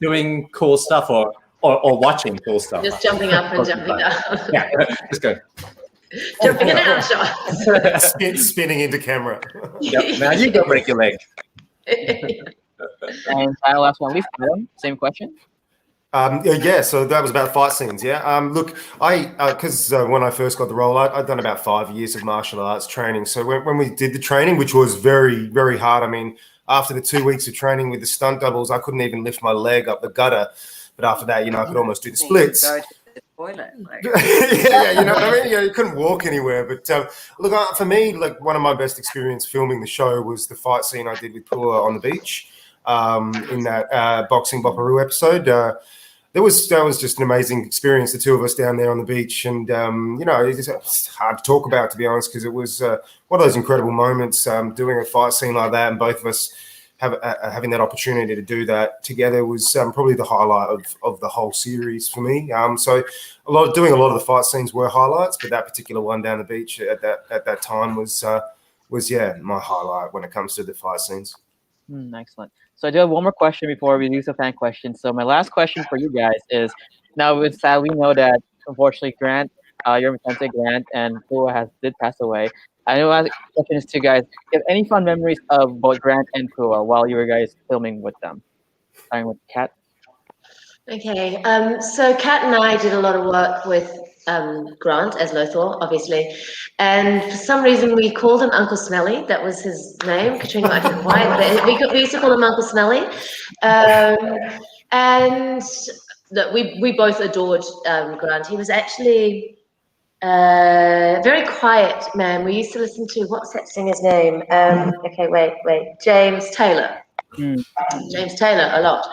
doing cool stuff, or watching cool stuff. Just jumping up and jumping down. Yeah, just go. Jumping in and out shots. Spinning into camera. Yep. Now you go break your leg. And final last one, Adam, same question. So that was about fight scenes. Look, because when I first got the role, I'd done about 5 years of martial arts training. So when we did the training, which was very, very hard, I mean, after the 2 weeks of training with the stunt doubles, I couldn't even lift my leg up the gutter. But after that, I could almost do the splits. Go to the toilet. You know what I mean? You couldn't walk anywhere. But look, for me, like one of my best experience filming the show was the fight scene I did with Pua on the beach. In that boxing Bopperoo episode, that was just an amazing experience. The two of us down there on the beach, and it's hard to talk about, to be honest, because it was one of those incredible moments. Doing a fight scene like that, and both of us having that opportunity to do that together was probably the highlight of the whole series for me. So doing a lot of the fight scenes were highlights, but that particular one down the beach at that time was my highlight when it comes to the fight scenes. Excellent. So I do have one more question before we do some fan questions. So my last question for you guys is, now it's sad we know that unfortunately Grant, your fiance Grant, and Pua did pass away. I know my question is to you guys, if you have any fun memories of both Grant and Pua while you were guys filming with them? Starting with Kat. Okay, so Kat and I did a lot of work with Grant as Lothar, obviously, and for some reason we called him Uncle Smelly. That was his name. Katrina, I don't know why, but we used to call him Uncle Smelly, and we both adored Grant. He was actually a very quiet man. We used to listen to, what's that singer's name? Okay, wait, James Taylor. James Taylor, a lot.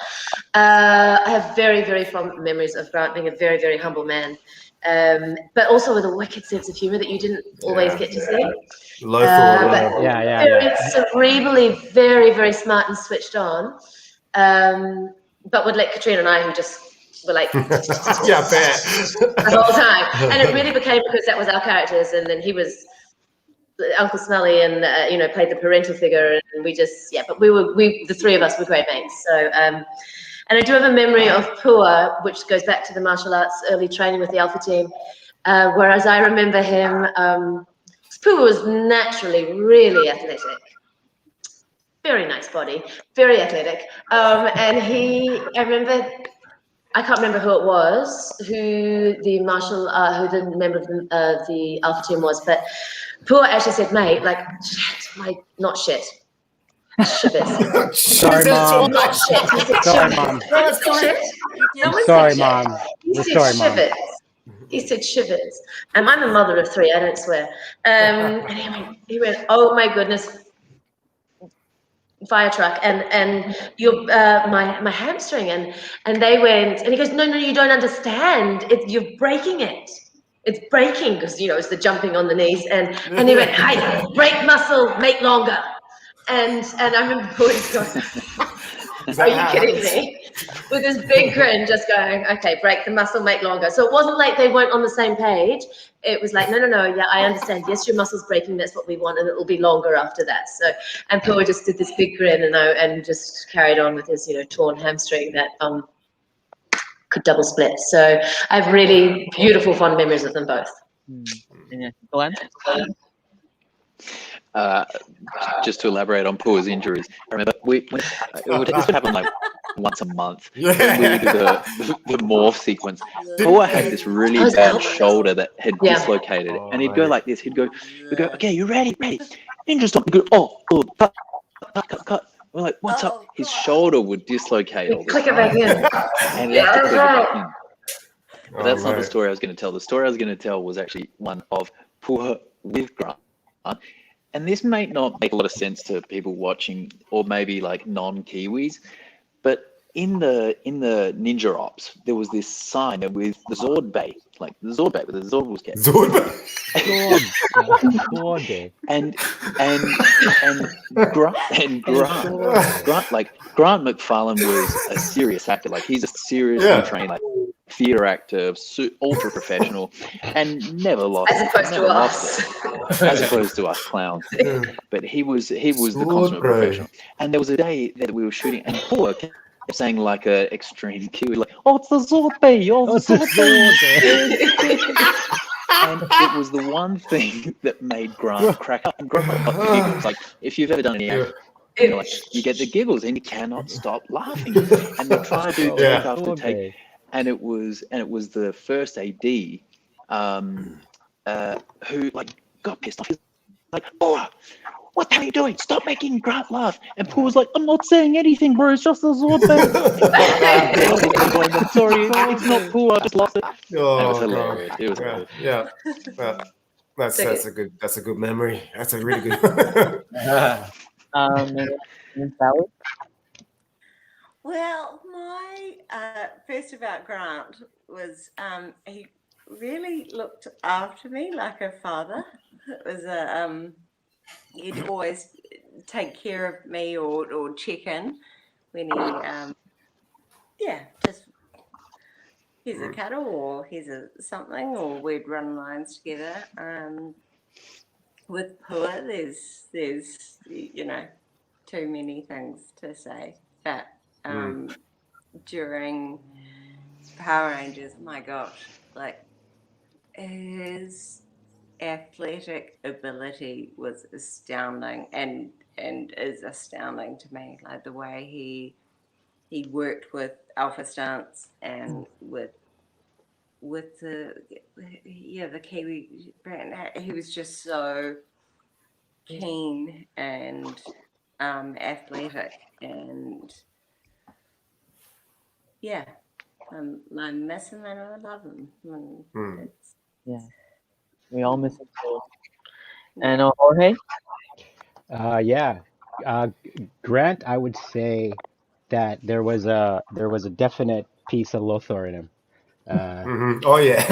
I have very, very fond memories of Grant being a very, very humble man. But also with a wicked sense of humor that you didn't always get to see. Very cerebrally, very, very smart and switched on. But would let Katrina and I, who just were like, the whole time. And it really became because that was our characters, and then he was Uncle Smelly, and played the parental figure, and we just but the three of us were great mates. So and I do have a memory of Pua, which goes back to the martial arts early training with the Alpha Team. Whereas I remember him, Pooh was naturally really athletic. Very nice body, very athletic. And I remember, I can't remember who it was, who the member of the Alpha team was, but Pooh actually said, mate, like, not shit. Shivers. Sorry, Mom. Not shit. He said Sorry, shivers. Mom. No one said shit. No one Sorry, said Mom. shit. He We're said sorry, Mom. shivers. He said shivers. And I'm a mother of 3, I don't swear. And he went, oh my goodness, fire truck, and your my hamstring, and they went, and he goes, no, you don't understand. You're breaking it. It's breaking because it's the jumping on the knees, and he went, hey, break muscle, make longer. And I remember boys going, are you kidding me? With this big grin, just going, okay, break the muscle, make longer. So it wasn't like they weren't on the same page. It was like, no, yeah, I understand. Yes, your muscle's breaking, that's what we want, and it will be longer after that. So, and Pua just did this big grin and just carried on with his, torn hamstring that could double split. So I have really beautiful, fond memories of them both. Yeah. Glenn? Just to elaborate on Pua's injuries, I remember this would happen like once a month. Yeah. When we would do the morph sequence. Pua had this really bad shoulder that had dislocated, and he'd go like this. He'd go, okay, you ready? Ninja stop. He'd go, cut. We're like, what's up? His shoulder would dislocate all the Click it time, back in. and he had to click it back in. But that's not the story I was going to tell. The story I was going to tell was actually one of Pua with Grant. And this may not make a lot of sense to people watching, or maybe like non-Kiwis, but in the Ninja Ops, there was this sign with the Zord Bay, like the Zord Bay, where the Zord was kept. Zord Bay. Grant McFarlane was a serious actor. Like he's a seriously trained theatre actor, ultra professional, and never lost. As opposed to us. As opposed to us clowns. But he was the consummate professional. And there was a day that we were shooting, and Paul kept saying like a extreme Kiwi, like, oh, it's the Zord Bay, it's the Zord Bay. And it was the one thing that made Grant crack up. And Grant got the giggles. Like, if you've ever done any acting, you get the giggles and you cannot stop laughing. And they try to do take after take. And it was the first AD who like got pissed off. He was like, oh, what the hell are you doing? Stop making Grant laugh. And Paul was like, I'm not saying anything, bro. It's just a Zord Bay. I'm sorry, it's not Paul. I just lost it. Oh, it was hilarious. It was hilarious. Yeah. That's a good memory. That's a really good. Sally? Well, my first about Grant was he really looked after me like a father. It was he'd always take care of me or check in when he just here's a cuddle or here's a something, or we'd run lines together. With Pua, there's too many things to say, but during Power Rangers, my gosh, like his athletic ability was astounding and is astounding to me. Like the way he worked with Alpha Stance and with the Kiwi brand. He was just so keen and athletic, and I miss him and I love him. Yeah, we all miss him too. And Jorge? Grant, I would say that there was a definite piece of Lothar in him. Oh yeah,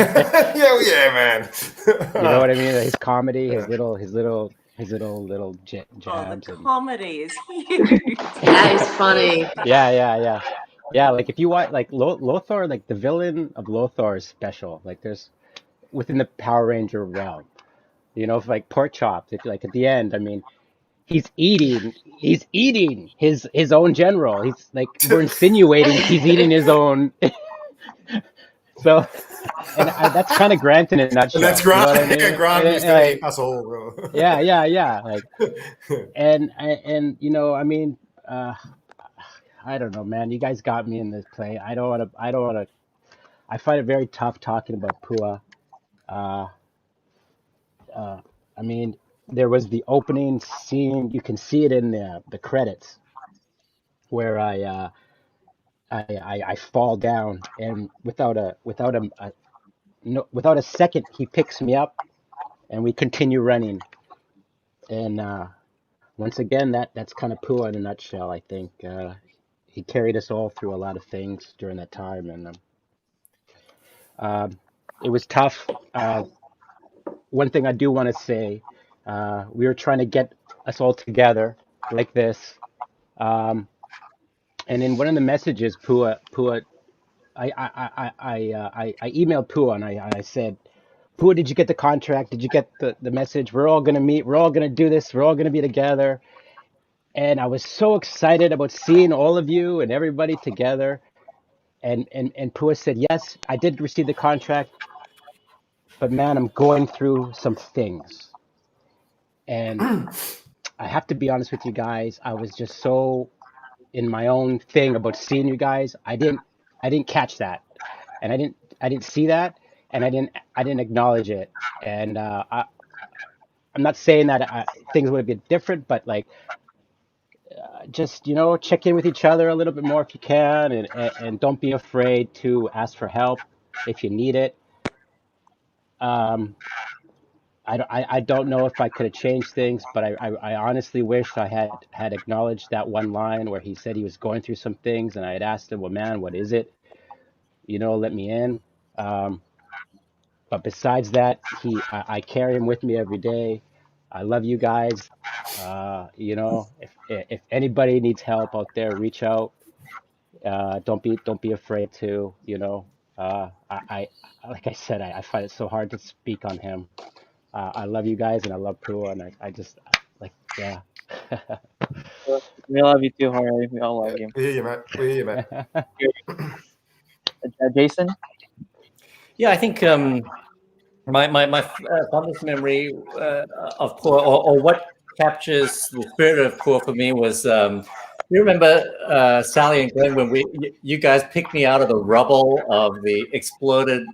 yeah, man. You know what I mean? His comedy, his little jabs. The comedy is huge. That is funny. Yeah, like if you watch like Lothar, like the villain of Lothar is special. Like there's within the Power Ranger realm. Like pork chops, if like at the end, I mean, he's eating his own general. He's like, we're insinuating he's eating his own So, and that's kind of Grant in a nutshell. And that's Grant. You know what I mean? Yeah, Grant is going to eat us all, bro. Yeah. Like, and you know, I mean, I don't know, man. You guys got me in this play. I don't want to. I find it very tough talking about Pua. Uh, I mean, there was the opening scene. You can see it in the credits where I fall down, and without a second, he picks me up, and we continue running. And once again, that's kind of Pua in a nutshell. I think he carried us all through a lot of things during that time, and it was tough. One thing I do want to say, we were trying to get us all together like this, and in one of the messages, Pua, I emailed Pua and I said, Pua, did you get the contract? Did you get the message? We're all gonna meet. We're all gonna do this. We're all gonna be together. And I was so excited about seeing all of you and everybody together. And Pua said, yes, I did receive the contract, but man, I'm going through some things. And I have to be honest with you guys. I was just so in my own thing about seeing you guys. I didn't catch that, and I didn't see that, and I didn't acknowledge it. And I'm not saying that things would have been different, but like just check in with each other a little bit more if you can, and don't be afraid to ask for help if you need it. I don't know if I could have changed things, but I honestly wish I had acknowledged that one line where he said he was going through some things, and I had asked him, well, man, what is it? Let me in. But besides that, I carry him with me every day. I love you guys. If anybody needs help out there, reach out. Don't be afraid to. I like I said, I find it so hard to speak on him. I love you guys, and I love Pua, and I just like, yeah. We love you too, Harley. We all love you. We hear you, mate. Jason? Yeah, I think my fondest memory of Pua, or what captures the spirit of Pua for me was, you remember Sally and Glenn when you guys picked me out of the rubble of the exploded,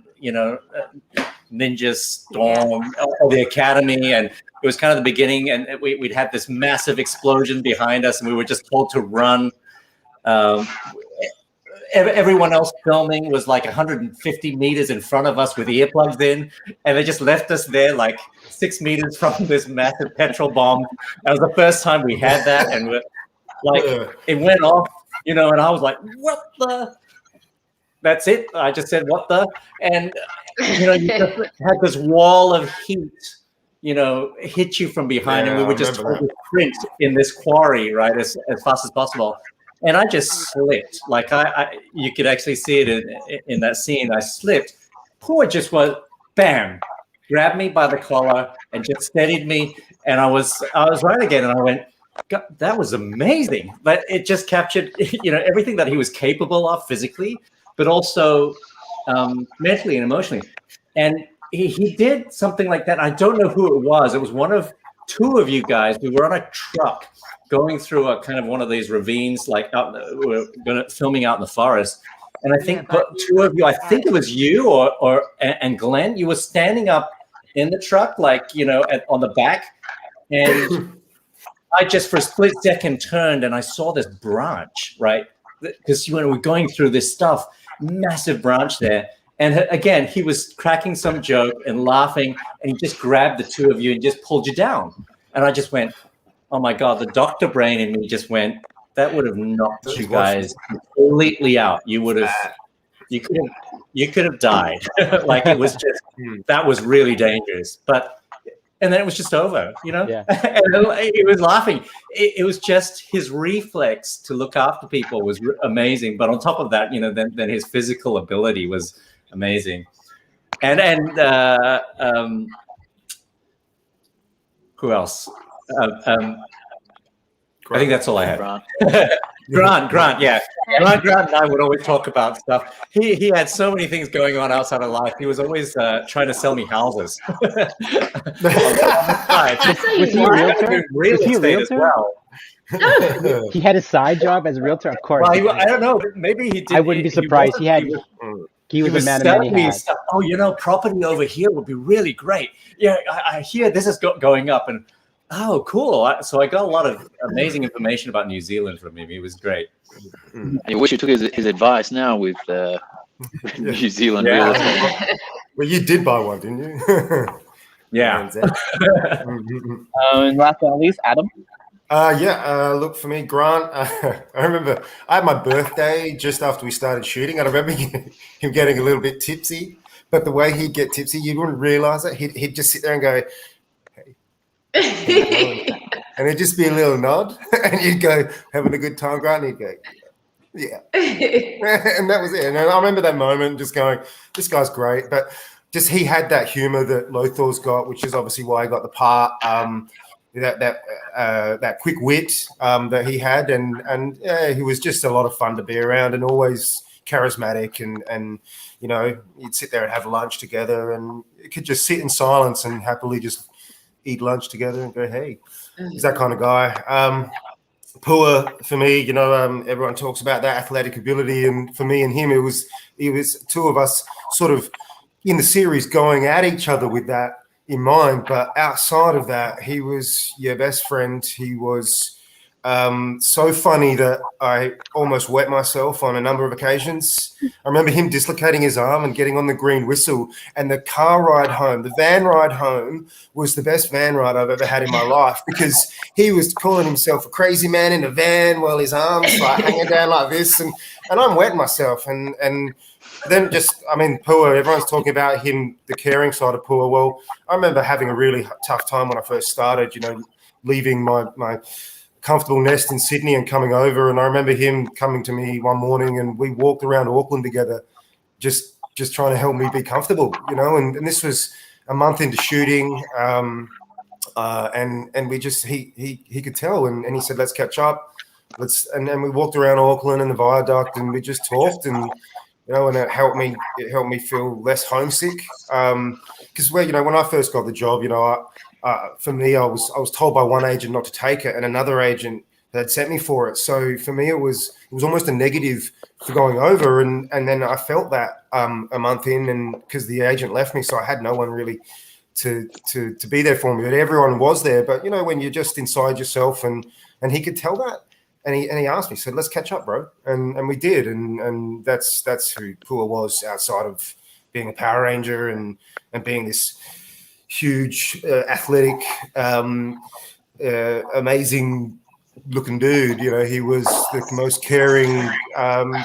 ninja storm of the academy, and it was kind of the beginning, and we'd had this massive explosion behind us, and we were just told to run. Everyone else filming was like 150 meters in front of us with earplugs in, and they just left us there like 6 meters from this massive petrol bomb. That was the first time we had that, and it went off, and I was like, what the? That's it. I just said, what the? And, you just had this wall of heat, hit you from behind. And we were just trying to sprint in this quarry, right, as fast as possible. And I just slipped. Like, you could actually see it in that scene. I slipped. Pua just was, bam, grabbed me by the collar and just steadied me. And I was right again. And I went, God, that was amazing. But it just captured, everything that he was capable of physically, but also mentally and emotionally. And he did something like that. I don't know who it was. It was one of two of you guys. We were on a truck going through a kind of one of these ravines, like we were filming out in the forest. And I think two of you, I think it was you and Glenn, you were standing up in the truck, like, on the back. And I just for a split second turned and I saw this branch, right? Because when we're going through this stuff, massive branch there. And again, he was cracking some joke and laughing, and he just grabbed the two of you and just pulled you down. And I just went, oh my God, the doctor brain in me just went, that would have knocked you guys completely out. You could have died. Like, it was just, that was really dangerous. And then it was just over, Yeah. And he was laughing. It was just his reflex to look after people was amazing. But on top of that, then his physical ability was amazing. And who else? I think that's all I had. Grant, yeah. Grant and I would always talk about stuff. He had so many things going on outside of life. He was always trying to sell me houses. Was he a realtor? Real Was he a estate as realtor? well. He had a side job as a realtor, of course. Well, I don't know. Maybe he did. I wouldn't be surprised. He was a man of many hats. Stuff. Oh, property over here would be really great. Yeah, I hear this is going up, and oh, cool. So I got a lot of amazing information about New Zealand from him. He was great. I wish you took his advice now with New Zealand real estate. Well, you did buy one, didn't you? Yeah. And last but not least, Adam. Look, for me, Grant, I remember I had my birthday just after we started shooting. I remember him getting a little bit tipsy, but the way he'd get tipsy, you wouldn't realize it. He'd just sit there and go, hey. And it'd just be a little nod, and you'd go, having a good time, Grant, and he'd go, yeah. And that was it. And I remember that moment just going, this guy's great. But just he had that humor that Lothar's got, which is obviously why he got the part. That quick wit that he had, and he was just a lot of fun to be around, and always charismatic, and you'd sit there and have lunch together, and you could just sit in silence and happily just eat lunch together and go, hey, he's that kind of guy. Pua, for me, everyone talks about that athletic ability, and for me and him, it was two of us sort of in the series going at each other with that in mind, but outside of that, he was your best friend. He was so funny that I almost wet myself on a number of occasions. I remember him dislocating his arm and getting on the green whistle, and the car ride home, the van ride home, was the best van ride I've ever had in my life, because he was calling himself a crazy man in a van while his arms like hanging down like this, and I'm wetting myself, and then Pua, everyone's talking about him, the caring side of Pua. Well, I remember having a really tough time when I first started, leaving my comfortable nest in Sydney and coming over. And I remember him coming to me one morning, and we walked around Auckland together, just trying to help me be comfortable, and this was a month into shooting. And we just, he could tell, and he said, let's catch up. And we walked around Auckland and the viaduct, and we just talked, and and it helped me feel less homesick. Because when I first got the job, for me, I was told by one agent not to take it, and another agent had sent me for it. So for me, it was almost a negative for going over, and then I felt that a month in, and because the agent left me, so I had no one really to be there for me. But everyone was there. But when you're just inside yourself, and he could tell that. And he asked me, said, let's catch up, bro. And we did. And that's who Pua was outside of being a Power Ranger and being this huge, athletic, amazing looking dude. He was the most caring,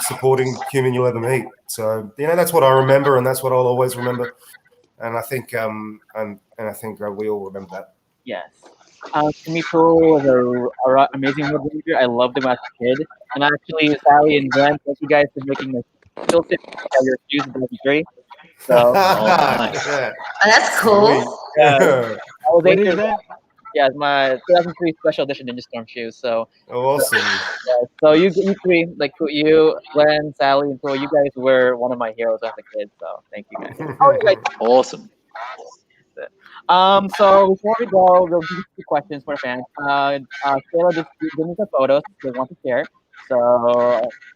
supporting human you'll ever meet. So, that's what I remember, and that's what I'll always remember. And I think we all remember that. Yes. To me, Pua was an amazing Wood Ranger. I loved him as a kid. And actually, Sally and Glenn, thank you guys for making me still sit your shoes in the tree. So, Yeah. Oh, that's cool. I was What is that? Yeah, it's my 2003 special edition Ninja Storm shoes. So Awesome. so you three, like you, Glenn, Sally, and Pua, you guys were one of my heroes as a kid. So thank you guys. Awesome. So before we go, we'll do 2 questions for the fans. Kayla just gave me some photos they want to share. So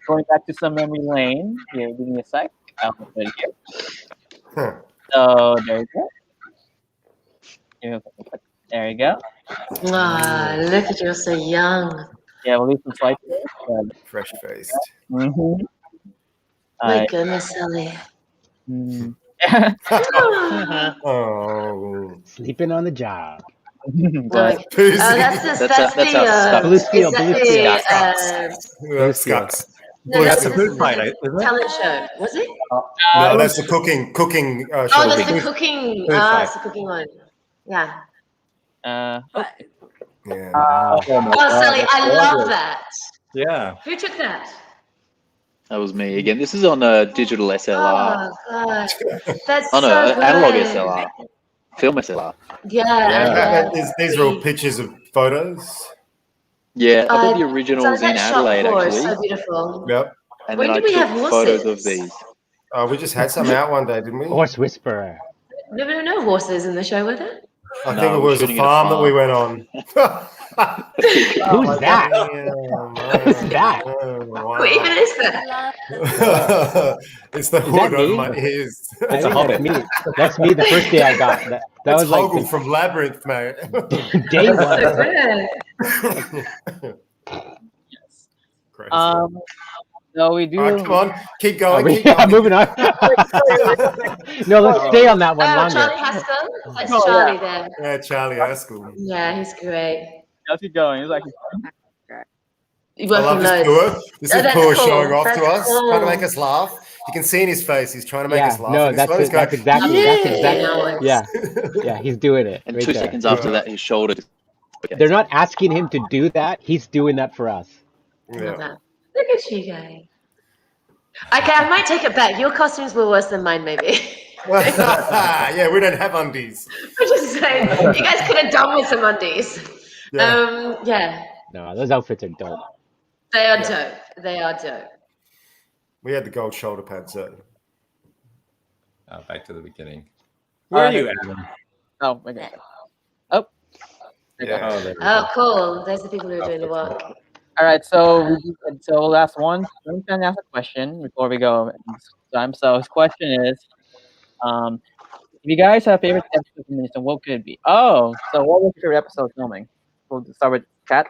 going back to some memory lane. Here, give me a sec. I'll put it here. So there you go. There you go. Ah, look at you, so young. Yeah, we'll leave some slides. Fresh faced. Mm-hmm. My goodness, Sally. Oh. Sleeping on the job. But Pussy. That's how Blue steel. Scuts. That's a food fight, isn't it? talent show. Was it? No, that's the cooking show. Oh, that's the cooking. Food fight. It's the cooking one. Yeah. Yeah. Oh, Sally, I love that. Yeah. Who took that? That was me again. This is on a digital SLR. Oh, God. That's Oh no, so good. analog SLR. Film SLR. Yeah. These are all pictures of photos. Yeah, I thought the I've original done was in that shot Adelaide before. It's actually, so beautiful. Yep. and When then I did we took have photos horses? of these. We just had some out one day, didn't we? Horse whisperer. No horses in the show, were there? I No, think it we're was a shooting at a farm that we farm. went on. Who's that? Who's Who's that? Who even is that? It's the Is that hood over me? my ears. I It's a think hobbit. that's me. That's me. The first day I got that. That That's was like Hoggle from Labyrinth, mate. day So one. good. Crazy. So we do. All right, come on, keep Are going. we Keep going. moving on? No, let's stay on that one Oh, longer. Charlie Haskell. That's Oh, Charlie there. Yeah, Charlie Haskell. Yeah, he's great. Let's keep going. It's like You I work love on this loads. tour. This Oh, is that's Poor cool. showing off That's to us, cool. trying to make us laugh. You can see in his face, he's trying to make us Yeah, laugh. no, And this that's one is it. That's exactly. Yeah, That's exactly. Alex. Yeah, he's doing it. And right 2 there. seconds after that, his shoulder. They're not asking him to do that. He's doing that for us. Love Yeah. that. Look at you guys. Okay, I might take it back. Your costumes were worse than mine, maybe. Yeah, we don't have undies. I'm just saying, you guys could have done with some undies. Yeah. Yeah, No, those outfits are dope. they are Yeah. dope. They are dope. We had the gold shoulder pads, though. Back to the beginning. Where are you, Adam? oh, okay. Oh. Yeah. Oh, there we Oh, go. cool. There's the people who are doing the work. All right. So last one. I'm gonna ask a question before we go. So his question is, if you guys have favorite episode of Minister, what could it be? Oh, so what was your favorite episode filming? We'll start with Kat.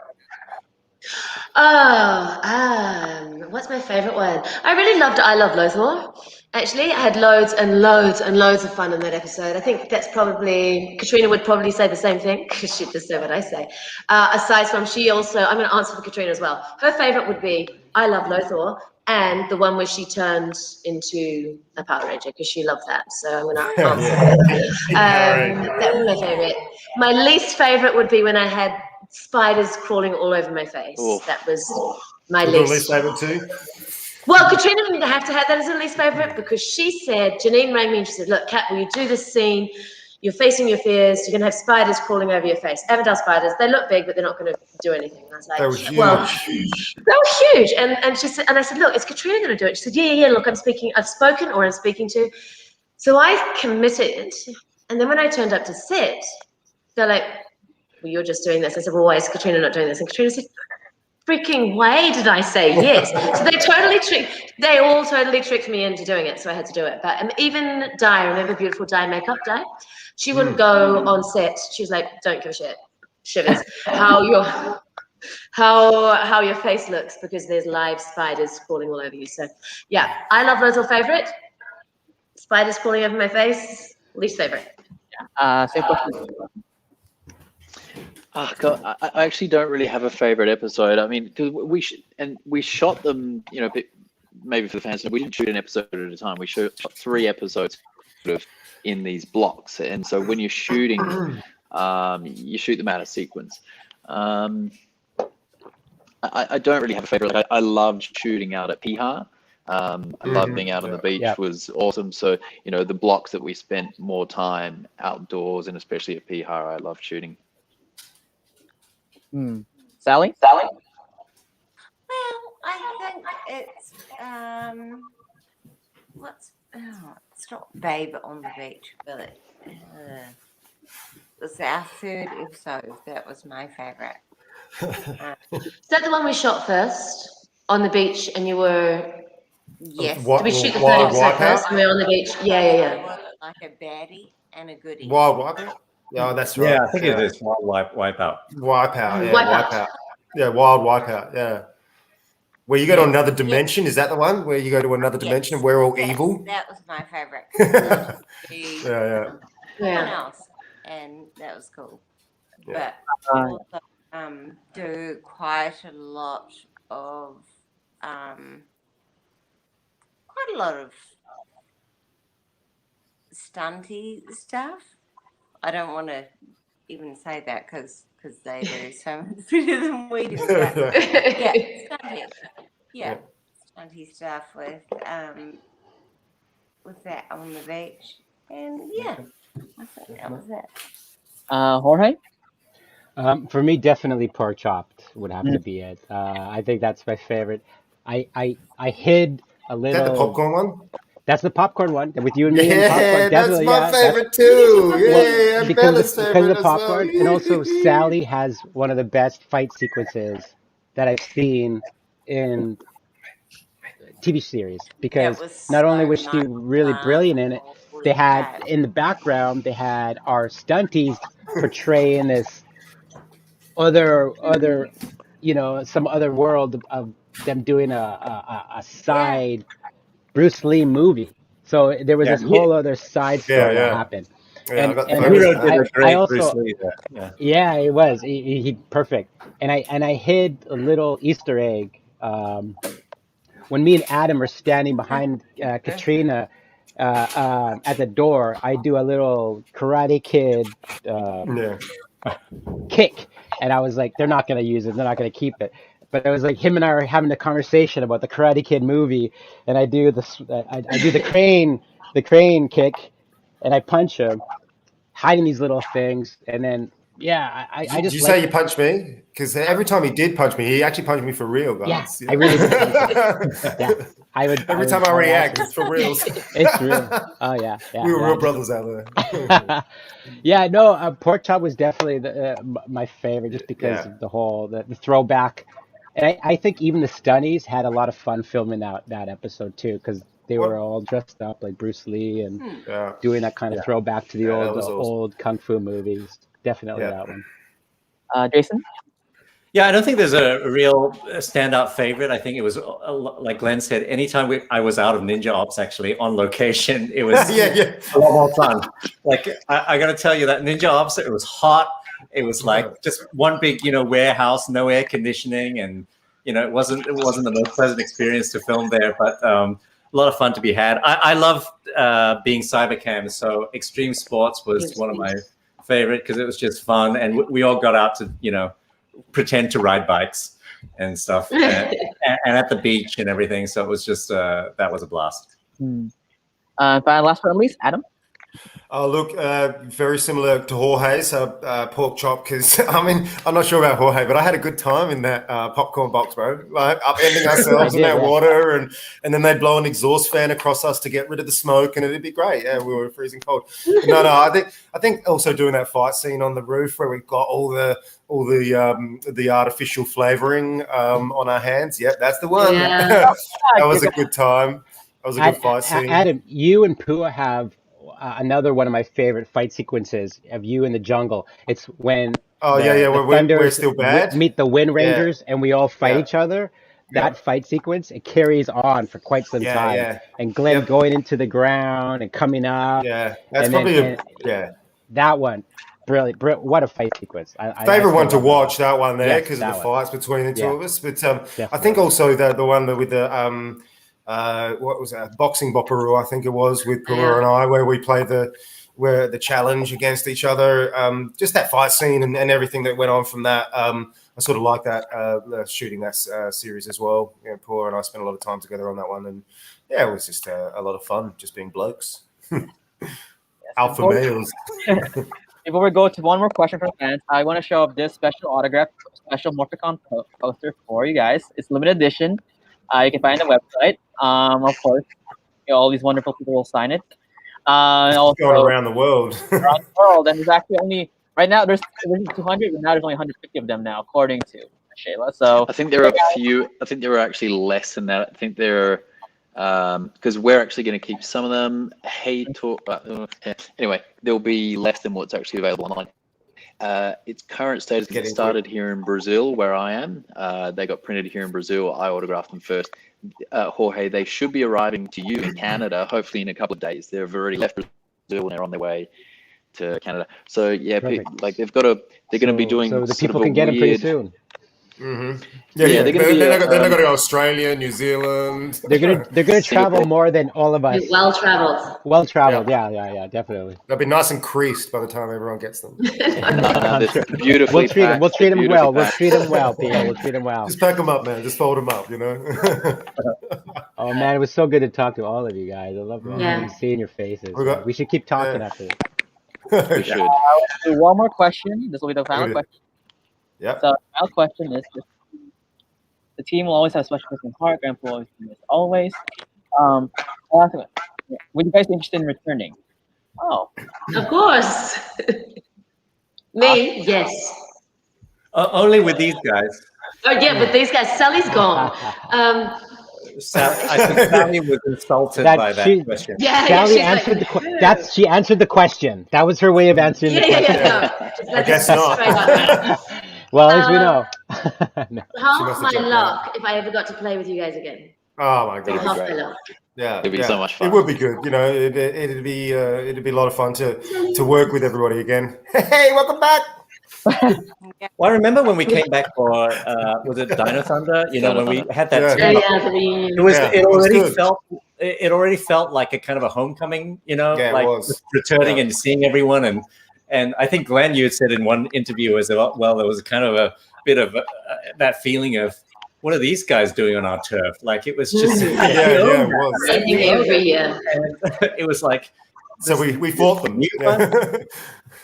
Oh, what's my favorite one? I really loved I Love Lothar. Actually, I had loads and loads and loads of fun in that episode. I think that's probably, Katrina would probably say the same thing, because she'd just say what I say. Aside from, I'm going to answer for Katrina as well. Her favorite would be I Love Lothar, and the one where she turned into a Power Ranger, because she loved that. So I'm going to answer that. That was my favorite. My least favorite would be when I had spiders crawling all over my face. Oof. That was my Your least. least favorite too? Well, Katrina didn't have to have that as her least favorite because she said, Janine rang me and she said, look, Kat, will you do this scene? You're facing your fears. You're going to have spiders crawling over your face. Avondale spiders, they look big, but they're not going to do anything. And I was like, They were huge. well, they were huge. And she said, and I said, look, is Katrina going to do it? She said, yeah, look, I've spoken or I'm speaking to. So I committed. And then when I turned up to sit, they're like, well, you're just doing this. I said, well, why is Katrina not doing this? And Katrina said, freaking way did I say yes. So they all totally tricked me into doing it. So I had to do it. But even Di, remember beautiful Di makeup, Di? She wouldn't go on set. She was like, don't give a shit. Shivers. How your face looks because there's live spiders crawling all over you. So yeah, I Love Lothar favorite. Spiders crawling over my face, least favorite. Same question. Oh, God, I actually don't really have a favorite episode. I mean, because we shot them, maybe for the fans, we didn't shoot an episode at a time. We shot 3 episodes sort of in these blocks. And so when you're shooting, you shoot them out of sequence. I don't really have a favorite. I loved shooting out at Piha. I loved being out on the beach. Was awesome. So, the blocks that we spent more time outdoors and especially at Piha, I loved shooting. Sally? Well, I think it's it's not Babe on the Beach, but it's our 3rd episode. That was my favorite. Is that the one we shot first on the beach and you were... Yes. Did we shoot the 3rd episode first and we were on the beach? Yeah. Like a baddie and a goodie. Wild Wipeout? Yeah, that's right. Yeah, I think it is Wipeout. Wipeout, yeah, Wipeout. Yeah, Wild Wipeout, yeah. Where you go to another dimension, is that the one? Where you go to another dimension and we're all evil? That was my favorite. Yeah. Someone else, and that was cool. Yeah. But also do quite a lot of stunty stuff. I don't want to even say that because they do so much better than we do. Stunty. Yeah, stunty stuff with that on the beach, and I think that was it. Jorge? For me, definitely pork chopped would have to be it. I think that's my favorite. I hid a Is that the little. popcorn one? That's the popcorn one with you and me and the popcorn. Yeah, that's Definitely, my yeah. That's favorite too. well Yeah, and Bella's because of favorite the as well. popcorn, and also Sally has one of the best fight sequences that I've seen in TV series It because was not only so was she nice. really brilliant in it, they had in the background they had our stunties portraying this other some other world of them doing a Yeah. side Bruce Lee movie. So there was Yeah, this whole other side Yeah, story that yeah. happened. Yeah, I got the And photos Hero of did that. a I great Bruce also Lee there. Yeah. yeah, it was he perfect. And I hid a little Easter egg when me and Adam are standing behind Katrina at the door. I do a little Karate Kid Yeah. kick, and I was like, they're not gonna use it, they're not gonna keep it. But it was like him and I are having a conversation about the Karate Kid movie, and I do this, I do the crane kick, and I punch him, hiding these little things, and then yeah, I Did just you say like you punched me? Because every time he did punch me, he actually punched me for real, yeah, guys. I really did punch him. Yeah, Every time I would react, actually, it's for reals. it's real. Oh yeah, We were real just brothers out there. yeah, no, pork chop was definitely my favorite just because Yeah. of the whole the throwback, and I think even the Stunnies had a lot of fun filming that episode too because they were What? all dressed up like Bruce Lee and Yeah. doing that kind of throwback to the Yeah, that old was awesome. old kung fu movies. Definitely Yeah. that one. Jason? Yeah, I don't think there's a real standout favorite. I think it was like Glenn said. Anytime I was out of Ninja Ops, actually on location, it was Yeah. a lot more fun. Like I got to tell you that Ninja Ops, it was hot. It was like Yeah. just one big, warehouse, no air conditioning, and it wasn't the most pleasant experience to film there, but a lot of fun to be had. I love being cybercam, so extreme sports was one of my favorite because it was just fun, and we all got out to pretend to ride bikes and stuff, and at the beach and everything. So it was just that was a blast. Last but not least, Adam. Oh, look, very similar to Jorge's pork chop. Because I mean, I'm not sure about Jorge, but I had a good time in that popcorn box, bro. Like upending ourselves in that water, and then they'd blow an exhaust fan across us to get rid of the smoke, and it'd be great. Yeah, we were freezing cold. No, I think also doing that fight scene on the roof where we got all the artificial flavoring on our hands. Yep, that's the one. Yeah. That was a good time. That was a good fight scene. Adam, you and Pua have another one of my favorite fight sequences of you in the jungle. It's when the we're still bad. Meet the Wind Rangers and we all fight Yeah. each other. That fight sequence, it carries on for quite some time. Yeah. And Glenn going into the ground and coming up. Yeah, that's and probably that one. Brilliant. What a fight sequence. Favorite one to watch, that one there, Yes, because of that the one. fights between the two of us. But Definitely. I think also the one with the what was that, boxing bopperoo, I think it was, with Pua and I, where we played the challenge against each other. Just that fight scene and everything that went on from that. I sort of like that shooting that series as well. Pua and I spent a lot of time together on that one, and yeah, it was just a lot of fun, just being blokes, alpha males. Before we go to one more question from fans, I want to show up this special autograph, special Morphicon poster for you guys. It's limited edition. You can find it on the website. Of course, all these wonderful people will sign it. Also, going around the world. Around the world, and there's actually only right now there's 200, but now there's only 150 of them now, according to Shayla. So I think there are a few. I think there are actually less than that. I think there are because we're actually going to keep some of them. Anyway, there'll be less than what's actually available online. Its current status is it started here in Brazil, where I am. They got printed here in Brazil. I autographed them first. Jorge, they should be arriving to you in Canada, hopefully in a couple of days. They've already left Brazil and they're on their way to Canada. So yeah, like they're going to be doing. So the people can get them pretty soon. Mm-hmm. Yeah. They're not going to go to Australia, New Zealand. They're gonna travel more than all of us. Well traveled. Well traveled. Yeah, definitely. They'll be nice and creased by the time everyone gets them. Beautifully. We'll treat them well. We'll treat them well, Peter. We'll treat them well. Just pack them up, man. Just fold them up. Oh man, it was so good to talk to all of you guys. I love seeing your faces. We should keep talking after this. We should. Do one more question. This will be the final question. Yep. So my question is, the team will always have a special place in heart. Grandpa will always be missed always. Would you guys be interested in returning? Oh, Of course. Me, yes. Only with these guys. Oh yeah, but these guys, Sally's gone. I think Sally was insulted by that question. Yeah, Sally she's answered like, she answered the question. That was her way of answering the question. No. I guess not. Well, at least we know. No. Half my luck if I ever got to play with you guys again. Oh my god. Half my luck. Yeah, It'd be so much fun. It would be good. You know, it'd be a lot of fun to work with everybody again. Hey, welcome back. Well, I remember when we came back for was it Dino Thunder? You know, when we had that. It already felt like a kind of a homecoming. You know, like just returning and seeing everyone. And I think Glenn, you had said in one interview as well, there was kind of a bit of that feeling of, what are these guys doing on our turf? Like it was just it was every year. It was like, so we fought them.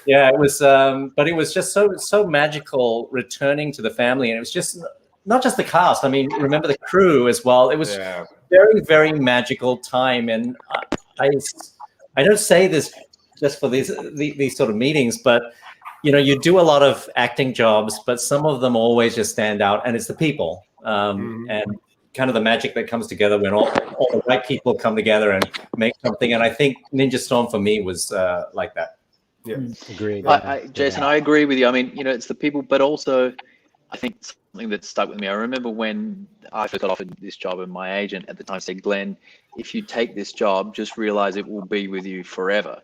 Yeah, it was, but it was just so magical returning to the family, and it was just not just the cast. I mean, remember the crew as well. It was very, very magical time, and I don't say this just for these sort of meetings, but you know, you do a lot of acting jobs, but some of them always just stand out, and it's the people. And kind of the magic that comes together when all the right people come together and make something. And I think Ninja Storm for me was like that. Yeah, agreed. Jason, I agree with you. I mean, you know, it's the people, but also I think something that stuck with me. I remember when I first got offered this job, and my agent at the time said, "Glenn, if you take this job, just realize it will be with you forever."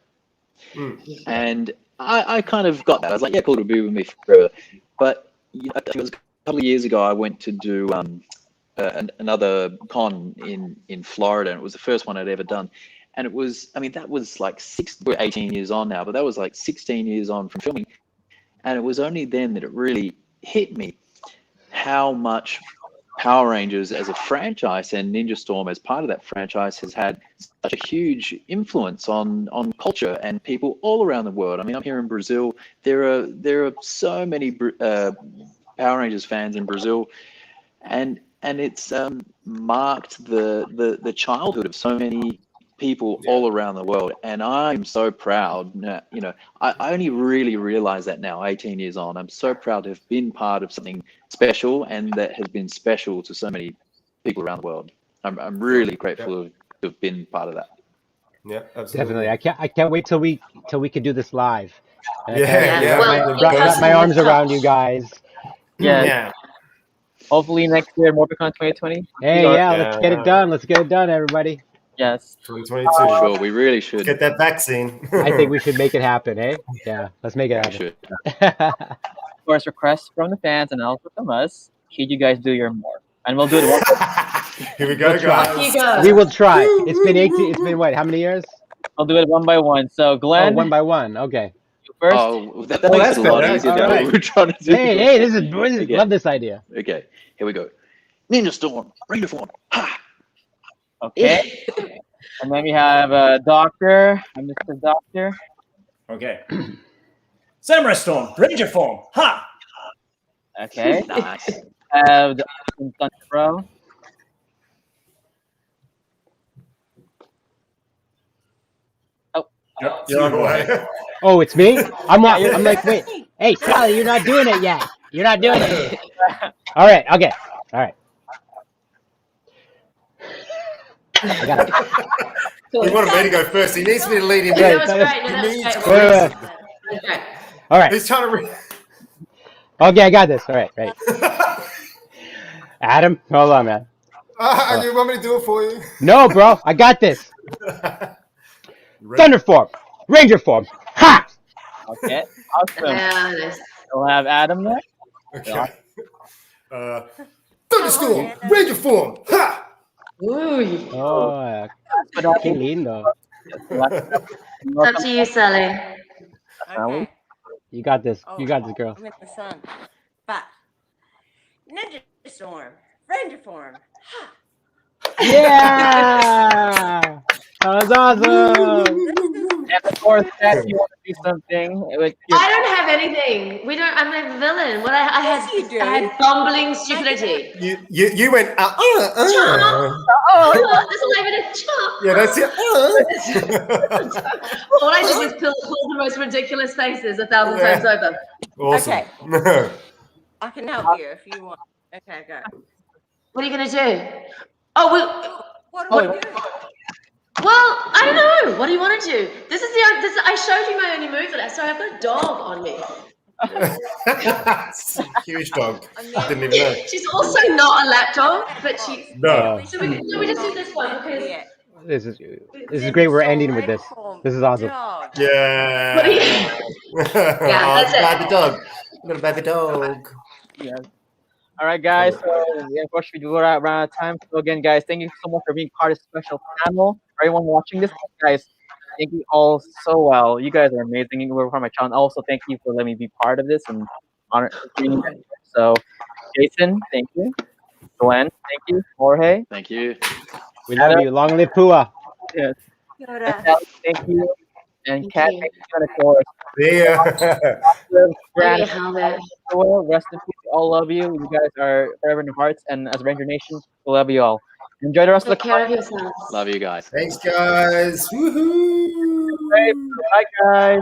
And I kind of got that. I was like, yeah, cool, it'll be with me forever. But you know, I think it was a couple of years ago, I went to do another con in Florida, and it was the first one I'd ever done. And it was, I mean, that was like we're 18 years on now, but that was like 16 years on from filming. And it was only then that it really hit me how much Power Rangers as a franchise and Ninja Storm as part of that franchise has had such a huge influence on culture and people all around the world. I mean, I'm here in Brazil. There are so many Power Rangers fans in Brazil, and it's marked the childhood of so many people all around the world. And I'm so proud now, you know, I only really realize that now, 18 years on. I'm so proud to have been part of something special, and that has been special to so many people around the world. I'm really grateful to have been part of that. Yeah, absolutely. Definitely. I can't wait till we could do this live. Well, my arms around you guys. Yeah. Hopefully next year, Morphicon 2020. Hey, let's get it done. Let's get it done, everybody. Yes. 2022. Sure, we really should. Get that vaccine. I think we should make it happen, eh? Yeah, let's make it happen. Of course, requests from the fans and also from us. Should you guys do your morph? And we'll do it one. Here we go, guys. We will try. It's been 18. It's been what? How many years? I'll do it one by one. So, Glenn. One by one. Okay. First. Oh, that makes it a lot easier than what we're trying to do. Hey, this is love this idea. Okay, here we go. Ninja Storm, Ranger Form. Ha! Okay. And then we have Doctor, Mr. Doctor. Okay. Samurai Storm, Ranger Form. Ha! Okay. Nice. The Thunder Pro. Oh. You're on the way. Oh, it's me? I'm like, wait. Hey, Sally, you're not doing it yet. You're not doing it. All right. Okay. All right. I got it. We want me to go first. He needs me to lead him. That was great. All right. He's trying to. Okay, I got this. All right. Adam, hold on, man. You want me to do it for you? No, bro. I got this. Thunder form. Ranger form. Ha! Okay. Awesome. We'll have Adam there. Okay. Thunderstorm. Ranger form. Ha! Ooh. Oh, qué lindo. Up to you, Sally. Okay. You got this. You got this, girl. I'm in the sun. But Ninja Storm, Ranger Form. Ha! Yeah! That was awesome. And of course, Kat, you want to do something with your I don't have anything. We don't. I'm a villain. What Yes, you do. I had bumbling stupidity. You went Oh, there's not even a chop. Yeah, that's it. All I did was pull the most ridiculous faces 1,000 times over. Awesome. Okay. I can help you if you want. Okay, go. What are you gonna do? Oh, What do we do? well, I don't know. What do you want to do? This is I showed you my only move for that. Sorry, I've got a dog on me. Huge dog. And I then- didn't even know. She's also not a lap dog, but she. No. So we just do this one because. Yeah. This is great. We're ending with this. This is awesome. Dog. Yeah. What are you? Yeah, that's it. baby dog. I got a baby dog. Yes. All right, guys. So, unfortunately, we're out of time. So, again, guys, thank you so much for being part of this special panel. For everyone watching this, guys, thank you all so well. You guys are amazing. You were part of my channel. Also, thank you for letting me be part of this and honor. So, Jason, thank you. Glenn, thank you. Jorge, Thank you. We love you. Long live Pua. yes. Yoda. Alex, thank you. And Thank Kat, you. thank you. And of course, Yeah. Grant, Helmet. rest in peace. We all love you. You guys are forever in our hearts. And as Ranger Nation, we love you all. Enjoy the rest Take of the care of yourselves. Love you guys. Thanks, guys. Woohoo. Bye, guys.